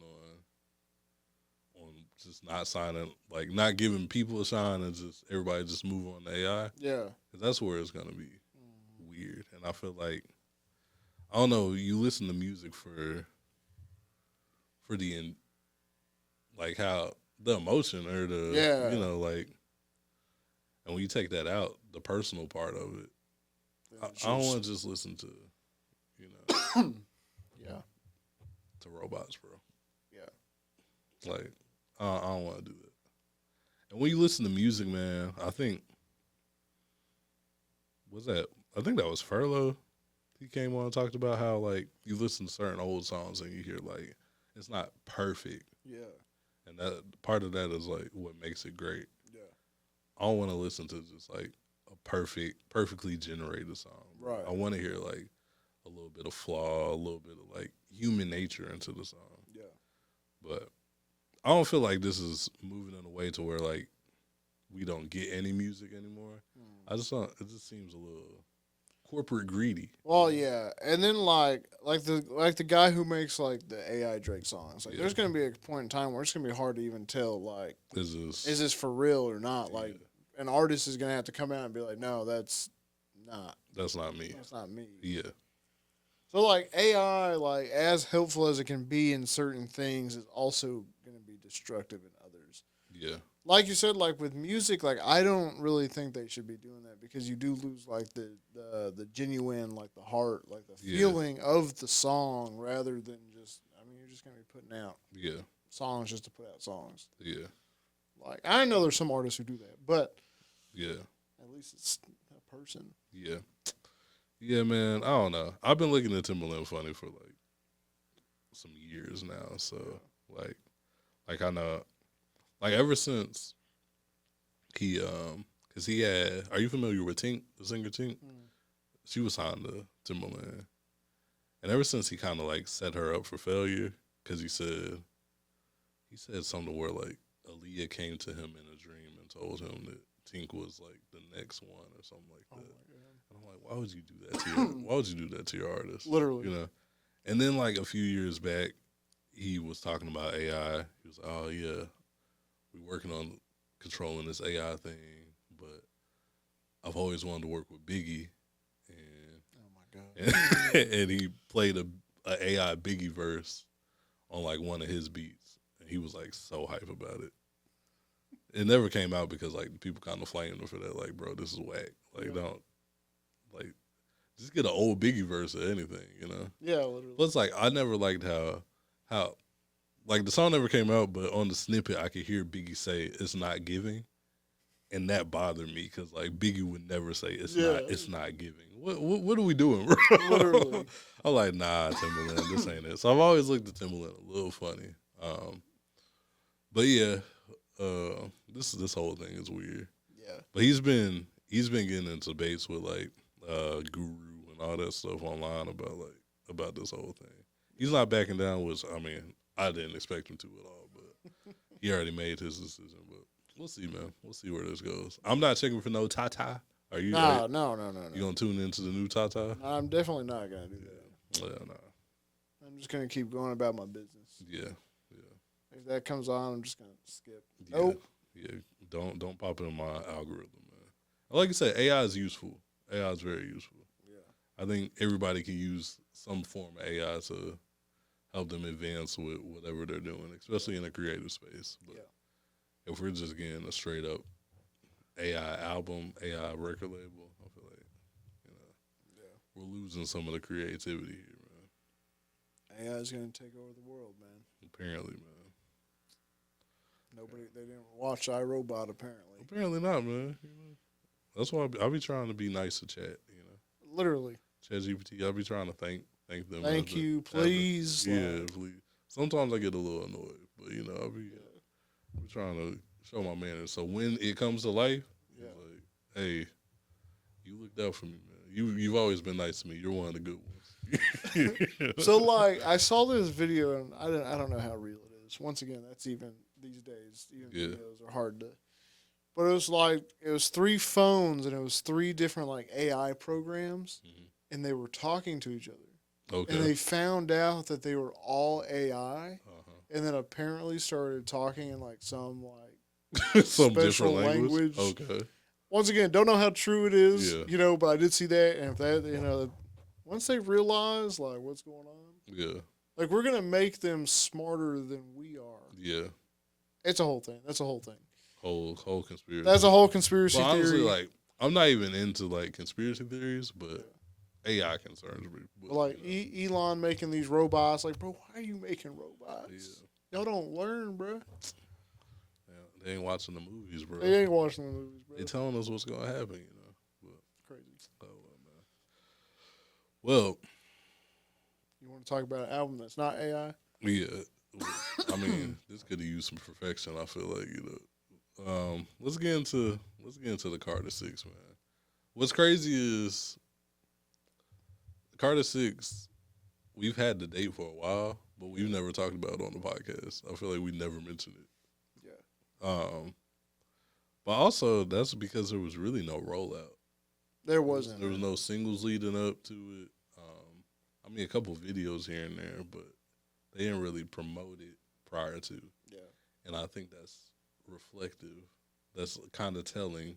on just not signing, like not giving people a shine and just everybody just move on to AI? Yeah. Because that's where it's gonna be weird. And I feel like, I don't know, you listen to music for the like how the emotion or the and when you take that out, the personal part of it, I don't want to just listen to to robots, bro. Yeah. Like, I don't want to do that. And when you listen to music, man, I think that was Furlough. He came on and talked about how, like, you listen to certain old songs and you hear, like, it's not perfect. Yeah. And that part of that is, like, what makes it great. Yeah. I don't want to listen to just, like, a perfectly generated song. Right. I want to hear, like, a little bit of flaw, a little bit of, like, human nature into the song. Yeah. But I don't feel like this is moving in a way to where, like, we don't get any music anymore. It just seems a little corporate greedy. Well, yeah, and then like the guy who makes like the AI Drake songs, like there's gonna be a point in time where it's gonna be hard to even tell, like, is this for real or not? Like, an artist is gonna have to come out and be like, no, that's not me. That's not me. Yeah. So like AI, like as helpful as it can be in certain things, is also gonna be destructive in others. Yeah. Like you said, like with music, like I don't really think they should be doing that, because you do lose like the genuine, like the heart, like the feeling of the song, rather than just, you're just gonna be putting out songs just to put out songs. Yeah. Like, I know there's some artists who do that, but at least it's a person. Yeah. Yeah, man. I don't know. I've been looking at Timbaland funny for like some years now, so like I know. Like, ever since he, because he had, are you familiar with Tink, the singer Tink? She was signed to Timbaland. And ever since he kind of, like, set her up for failure, because he said something where, like, Aaliyah came to him in a dream and told him that Tink was, like, the next one or something like that. And I'm like, why would you do that to your artist? Literally. And then, like, a few years back, he was talking about AI. He was like, oh, yeah. We're working on controlling this AI thing, but I've always wanted to work with Biggie, and oh my god, and he played a AI Biggie verse on like one of his beats, and he was like so hype about it. It never came out because like people kind of flamed him for that, like, bro, this is whack. Like, just get an old Biggie verse or anything, you know? Yeah, literally. Plus, like, I never liked how, like, the song never came out, but on the snippet, I could hear Biggie say, "It's not giving." And that bothered me because, like, Biggie would never say, it's not giving. What are we doing, bro? Literally. I'm like, nah, Timbaland, this ain't it. So I've always looked at Timbaland a little funny. But yeah, this whole thing is weird. Yeah. But he's been getting into debates with like Guru and all that stuff online about this whole thing. He's not backing down, which I mean, I didn't expect him to at all, but he already made his decision. But we'll see, man. We'll see where this goes. I'm not checking for no TaTa. Are you? No. You gonna tune into the new TaTa? No, I'm definitely not gonna do that. Yeah, no. I'm just gonna keep going about my business. Yeah. If that comes on, I'm just gonna skip. Yeah. Nope. Yeah. Don't pop it in my algorithm, man. Like you said, AI is useful. AI is very useful. Yeah. I think everybody can use some form of AI to help them advance with whatever they're doing, especially in a creative space. But if we're just getting a straight up AI album, AI record label, I feel like, we're losing some of the creativity here, man. AI is going to take over the world, man. Apparently, man. They didn't watch iRobot, apparently. Apparently not, man. That's why I be trying to be nice to chat, Literally. ChatGPT, I be trying to thank them. Thank you, please. Please. Sometimes I get a little annoyed, but, I be trying to show my manners. So when it comes to life, it's like, hey, you looked out for me, man. You've always been nice to me. You're one of the good ones. So, like, I saw this video, and I don't know how real it is. Once again, that's even these days. Even videos are hard to. But it was 3 phones, and it was 3 different, like, AI programs, and they were talking to each other. Okay. And they found out that they were all AI, and then apparently started talking in, like, some, like, some special different language. Okay. Once again, don't know how true it is, but I did see that, and if that, once they realize, like, what's going on, like, we're gonna make them smarter than we are. Yeah, it's a whole thing. That's a whole thing. Whole conspiracy. That's a whole conspiracy theory. Honestly, like, I'm not even into like conspiracy theories, but AI concerns me. But, like Elon making these robots, like, bro, why are you making robots? Y'all don't learn, bro. They ain't watching the movies, bro. They ain't watching the movies, bro. They telling us what's gonna happen, But, crazy. Oh, man. Well, you want to talk about an album that's not AI? Yeah. I mean, this could have used some perfection. I feel like let's get into the Carter 6, man. What's crazy is Carter 6. We've had the date for a while, but we've never talked about it on the podcast. I feel like we never mentioned it. But also that's because there was really no rollout. There wasn't. There was no singles leading up to it. I mean, a couple of videos here and there, but they didn't really promote it prior to. Yeah. And I think that's reflective. That's kind of telling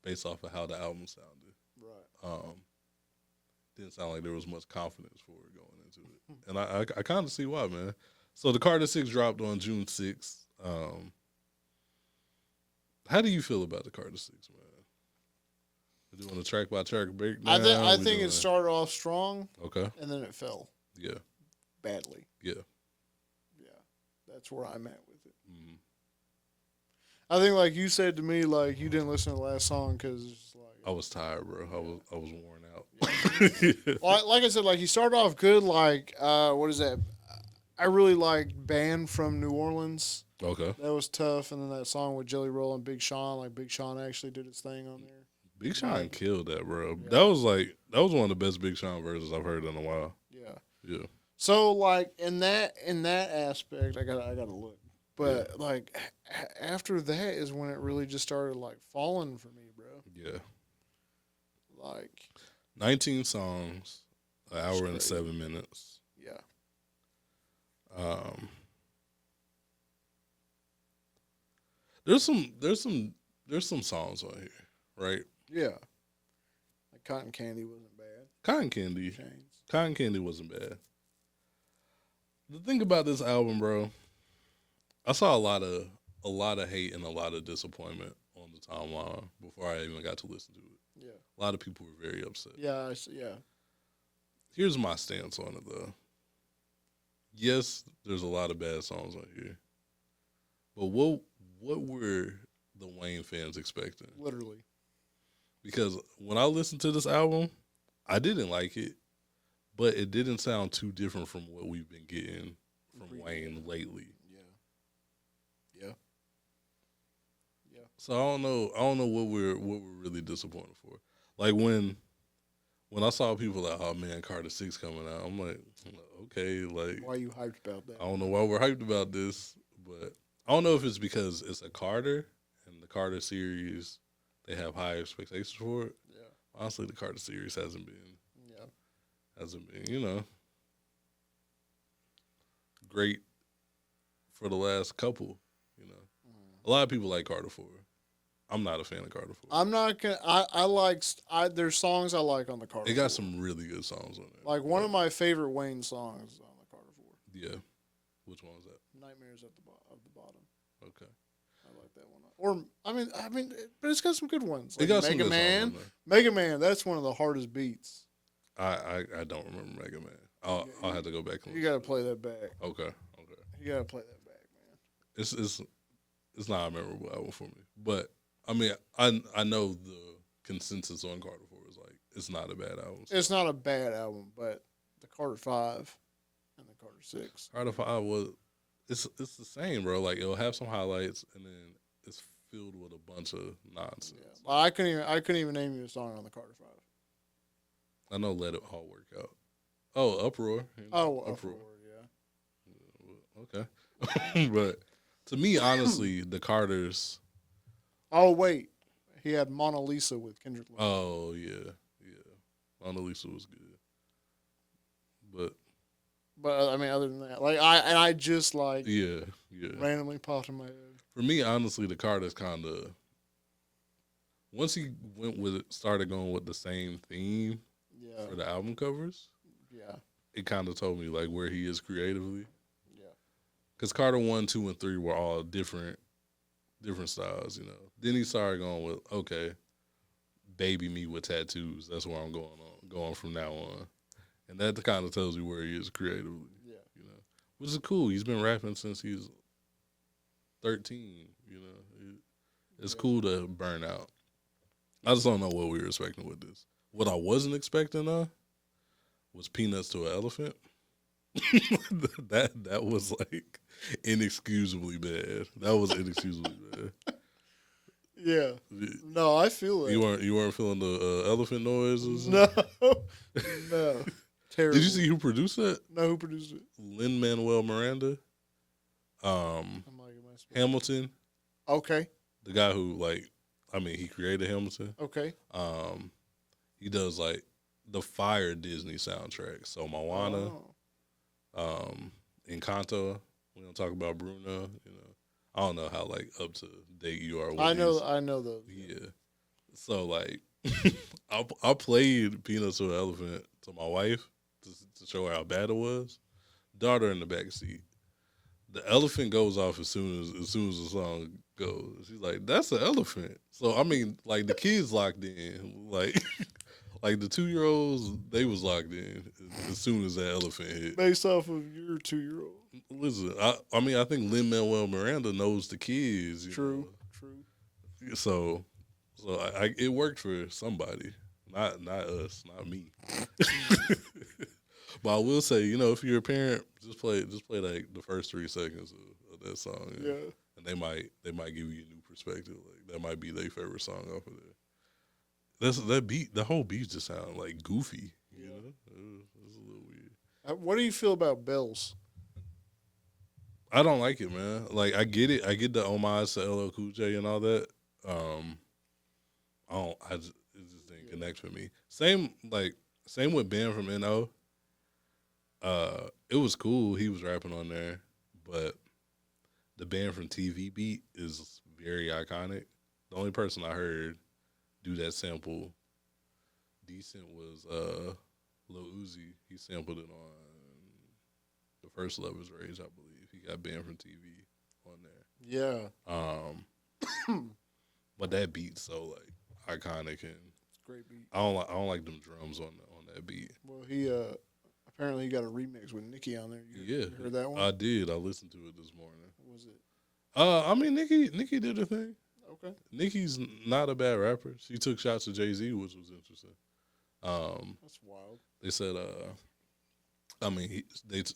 based off of how the album sounded. Right. Didn't sound like there was much confidence for it going into it. And I kind of see why, man. So the Carter 6 dropped on June 6th. How do you feel about the Carter 6, man? We're doing a track-by-track breakdown. I think it started off strong. Okay. And then it fell. Yeah. Badly. Yeah. Yeah. That's where I'm at with it. Mm-hmm. I think, like you said to me, like, you didn't listen to the last song because it's like... I was tired, bro. I was worn out. Yeah. Like I said, like, he started off good, like, what is that? I really like Band from New Orleans. Okay. That was tough. And then that song with Jelly Roll and Big Sean, like, Big Sean actually did his thing on there. Big Sean killed that, bro. Yeah. That was one of the best Big Sean verses I've heard in a while. Yeah. Yeah. So, like, in that aspect, I gotta look. But like after that is when it really just started like falling for me, bro. Yeah. Like 19 songs, an hour and 7 minutes. Yeah. There's some songs on here, right? Yeah. Like Cotton Candy wasn't bad. Cotton Candy wasn't bad. The thing about this album, bro, I saw a lot of hate and a lot of disappointment on the timeline before I even got to listen to it. Yeah. A lot of people were very upset. Yeah, Here's my stance on it, though. Yes, there's a lot of bad songs on here. But what were the Wayne fans expecting? Literally. Because when I listened to this album, I didn't like it, but it didn't sound too different from what we've been getting from Wayne lately. Yeah. So I don't know what we're really disappointed for. Like when I saw people like, oh man, Carter 6 coming out, I'm like, okay, like why are you hyped about that? I don't know why we're hyped about this, but I don't know if it's because it's a Carter and the Carter series, they have high expectations for it. Yeah. Honestly, the Carter series hasn't been, great for the last couple. A lot of people like Carter 4. I'm not a fan of Carter 4. I'm not gonna. There's songs I like on the Carter. It got 4. some really good songs on there. Like one of my favorite Wayne songs is on the Carter 4. Yeah, which one was that? Nightmares at the bottom. Okay, I like that one. Or I mean, but it's got some good ones. Like it got Mega Man. Mega Man. That's one of the hardest beats. I don't remember Mega Man. I'll have to go back. You gotta play that back. Okay. You gotta play that back, man. It's not a memorable album for me, but I mean, I know the consensus on Carter 4 is like it's not a bad album. So. It's not a bad album, but the Carter 5 and the Carter 6. Carter 5 was it's the same, bro. Like it'll have some highlights and then it's filled with a bunch of nonsense. Yeah. I couldn't even name you a song on the Carter 5. I know Let It All Work Out. Oh, Uproar. Uproar, yeah. Okay. But to me, honestly, the Carters. Oh, wait. He had Mona Lisa with Kendrick Lamar. Oh, yeah. Mona Lisa was good. But I mean, other than that, like I just like randomly popped in my head. For me, honestly, the Carters kind of once he started going with the same theme for the album covers. Yeah, it kind of told me like where he is creatively. Yeah, because Carter 1, 2, and 3 were all different styles, Then he started going with baby me with tattoos. That's where I'm going from now on. And that kind of tells you where he is creatively. Yeah. Which is cool. He's been rapping since he's 13, It's cool to burn out. I just don't know what we were expecting with this. What I wasn't expecting was Peanuts to an Elephant. that was like inexcusably bad. That was inexcusably bad. Yeah. No, I feel it. You weren't feeling the elephant noises? No. No. Terrible. Did you see who produced that? No, who produced it? Lin-Manuel Miranda. Hamilton. Okay. The guy who he created Hamilton. Okay. He does like the Fire Disney soundtrack. So Moana, Encanto. We don't talk about Bruno. I don't know how up to date you are. With I know those. Yeah. So I played Peanuts to an Elephant to my wife to show her how bad it was. Daughter in the back seat. The elephant goes off as soon as the song goes. She's like, "That's an elephant." So I mean, the kids locked in, like the 2-year-olds, they was locked in as soon as that elephant hit. Based off of your 2-year-old. Listen, I think Lin-Manuel Miranda knows the kids. True. So it worked for somebody, not us, not me. But I will say, if you're a parent, just play the first 3 seconds of that song. Yeah. And they might give you a new perspective. That might be their favorite song off of there. That beat, the whole beat just sounded goofy. It was a little weird. What do you feel about Bells? I don't like it, man. I get it. I get the homage to LL Cool J and all that. It just didn't connect with me. Same with Ben from NO. It was cool. He was rapping on there, but the band from TV beat is very iconic. The only person I heard do that sample decent was Lil Uzi. He sampled it on the first Lover's Rage, I believe. He got banned from TV on there. Yeah. But that beat's so iconic and great beat. I don't like them drums on that beat. Well, he apparently he got a remix with Nicki on there. You heard that one? I did. I listened to it this morning. What was it? I mean, Nicki did her thing. Okay. Nicki's not a bad rapper. She took shots at Jay-Z, which was interesting. That's wild. They said, I mean,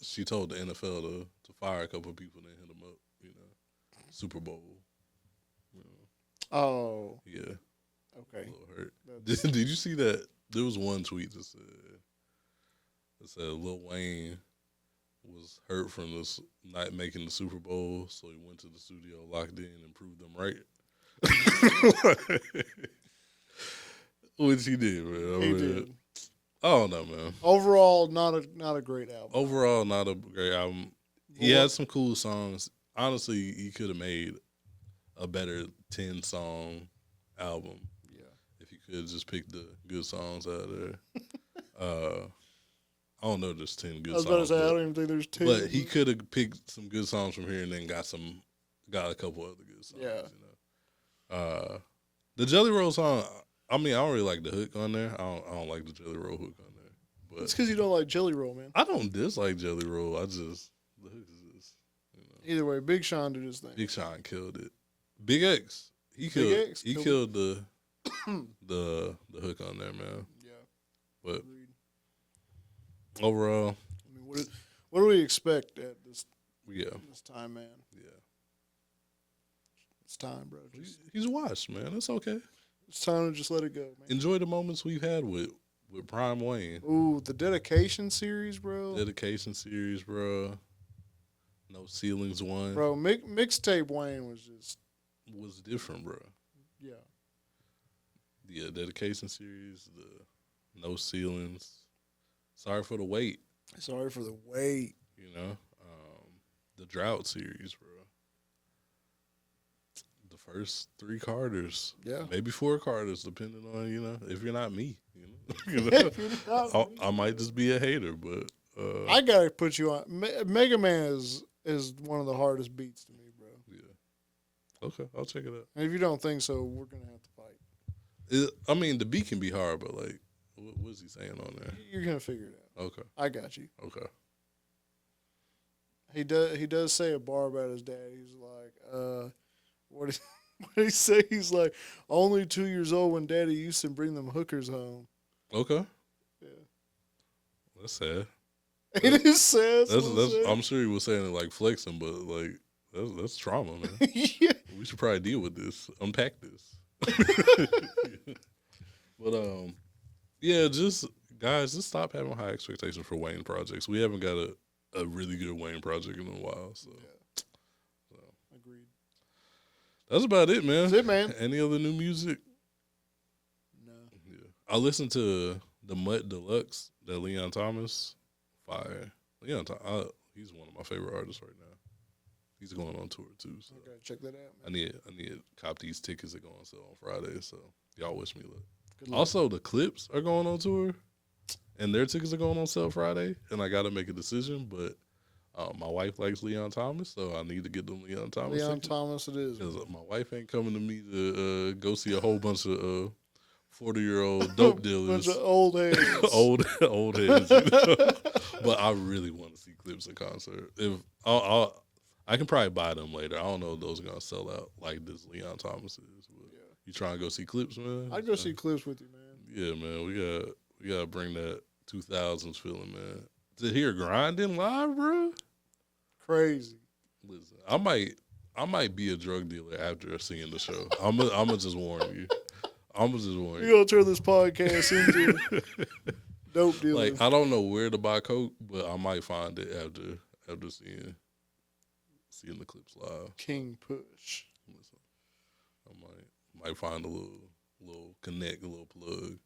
she told the NFL to fire a couple of people and then hit them up. You know, Super Bowl. You know. Oh. Yeah. Okay. A little hurt. Did you see that? There was one tweet that said Lil Wayne was hurt from this not making the Super Bowl, so he went to the studio, locked in, and proved them right. Which he did, man. He did. I don't know, man. Overall, not a great album. Overall, not a great album. He had some cool songs. Honestly, he could have made a better 10-song album. Yeah. If he could have just picked the good songs out of there. I don't know, there's 10 good songs. I was about to say, I don't even think there's 10. But he could have picked some good songs from here and then got a couple other good songs. Yeah. You know? The Jelly Roll song, I mean, I don't really like the hook on there. I don't like the Jelly Roll hook on there. But it's because you don't like Jelly Roll, man. I don't dislike Jelly Roll. The hook is just, you know. Either way, Big Sean did his thing. Big Sean killed it. Big X, he killed the hook on there, man. Yeah. But Agreed. overall, I mean, what do we expect at this time, man? Yeah. It's time, bro. He's washed, man. That's okay. It's time to just let it go, man. Enjoy the moments we've had with Prime Wayne. Ooh, the dedication series, bro. Dedication series, bro. No Ceilings one. Bro, mixtape Wayne was different, bro. Yeah. Yeah, dedication series, the No Ceilings. Sorry for the wait. Sorry for the wait. You know, the Drought series, bro. The first 3 Carters. Yeah. Maybe 4 Carters, depending on, you know, if you're not me. You know? I might just be a hater, but. I got to put you on. Mega Man is one of the hardest beats to me, bro. Yeah. Okay, I'll check it out. And if you don't think so, we're going to have to fight. I mean, the beat can be hard, but, like, what is he saying on there? You're going to figure it out. Okay. I got you. Okay. He does say a bar about his dad. He's like, what did he say? He's like, only 2 years old when daddy used to bring them hookers home. Okay. Yeah. That's sad. It is sad. I'm sure he was saying it like flexing, but like that's trauma, man. Yeah. We should probably deal with this, unpack this. But yeah, just guys, just stop having high expectations for Wayne projects. We haven't got a really good Wayne project in a while, so. Agreed. That's about it, man. That's it, man. Any other new music? No. Yeah, I listened to the Mutt Deluxe, that Leon Thomas. Fire. Leon Thomas, he's one of my favorite artists right now. He's going on tour too. So okay, check that out, man. I need to cop these tickets that go on sale on Friday. So y'all wish me luck. Good luck. Also, the Clips are going on tour, and their tickets are going on sale Friday. And I got to make a decision, but my wife likes Leon Thomas, so I need to get them Leon Thomas. Leon Thomas, it is. Because my wife ain't coming to me to go see a whole bunch of 40-year-old dope dealers. Bunch of old heads. old heads. You know? But I really want to see Clips in concert. If I can probably buy them later. I don't know if those are gonna sell out like this Leon Thomas is. But yeah. You trying to go see Clips, man? I'd go see Clips with you, man. Yeah, man. We gotta bring that 2000s feeling, man. To hear Grinding live, bro. Crazy. Listen, I might be a drug dealer after seeing the show. I'm gonna just warn you. You're gonna turn this podcast into dope dealer. Like, I don't know where to buy coke, but I might find it after seeing the Clips live. King Push. Listen, I might find a little connect, a little plug,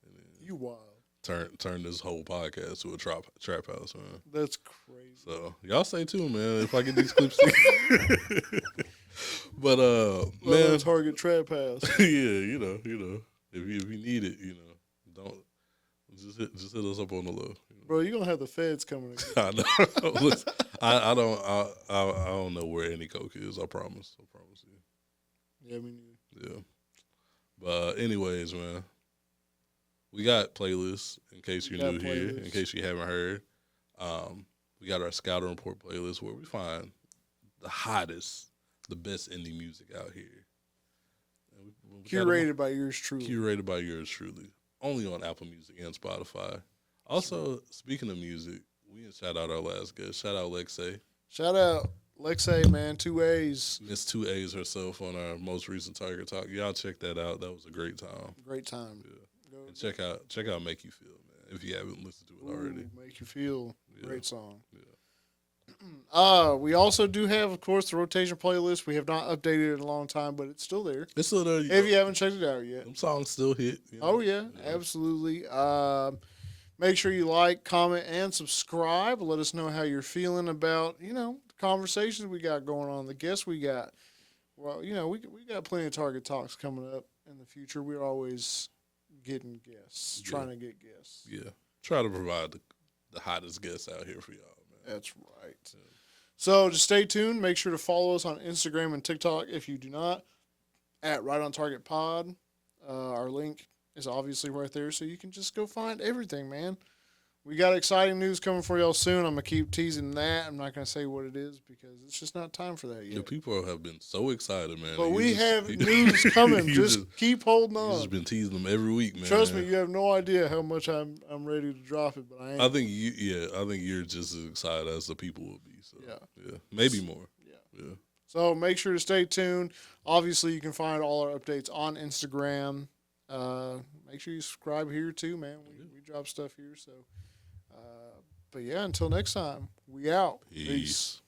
and then you wild. Turn this whole podcast to a trap house, man. That's crazy. So y'all stay tuned, man. If I get these clips, but man, Target Trap House. Yeah, you know, if you need it, you know, don't just hit us up on the low. You know? Bro, you're gonna have the feds coming. I know. Listen, I don't know where any coke is. I promise you. Yeah, I mean. Yeah, but anyways, man, We got playlists in case you're new here, in case you haven't heard. We got our Scouter Report playlist where we find the hottest, the best indie music out here. Curated by yours truly. Curated by yours truly. Only on Apple Music and Spotify. Also, speaking of music, we didn't shout out our last guest. Shout out Lexaay. Shout out Lexaay, man. 2 A's. Missed 2 A's herself on our most recent Target Talk. Y'all check that out. That was a great time. Great time. Yeah. And check out Make You Feel, man, if you haven't listened to it already. Make You Feel. Yeah. Great song. Yeah. We also do have, of course, the rotation playlist. We have not updated it in a long time, but it's still there. It's still there. If you haven't checked it out yet. Them songs still hit. You know? Oh, yeah, absolutely. Make sure you like, comment, and subscribe. Let us know how you're feeling about, the conversations we got going on, the guests we got. Well, we got plenty of Target Talks coming up in the future. We're always getting guests, trying to get guests. Yeah. Try to provide the hottest guests out here for y'all, man. That's right. Yeah. So just stay tuned. Make sure to follow us on Instagram and TikTok if you do not, at Right on Target Pod. Our link is obviously right there, so you can just go find everything, man. We got exciting news coming for y'all soon. I'm going to keep teasing that. I'm not going to say what it is because it's just not time for that yet. The people have been so excited, man. But we have news coming. Just keep holding on. You've just been teasing them every week, man. Trust me, you have no idea how much I'm ready to drop it, but I ain't. I think you're just as excited as the people will be. So yeah. Maybe more. Yeah. So make sure to stay tuned. Obviously, you can find all our updates on Instagram. Make sure you subscribe here too, man. We drop stuff here, so. But yeah, until next time, we out. Peace.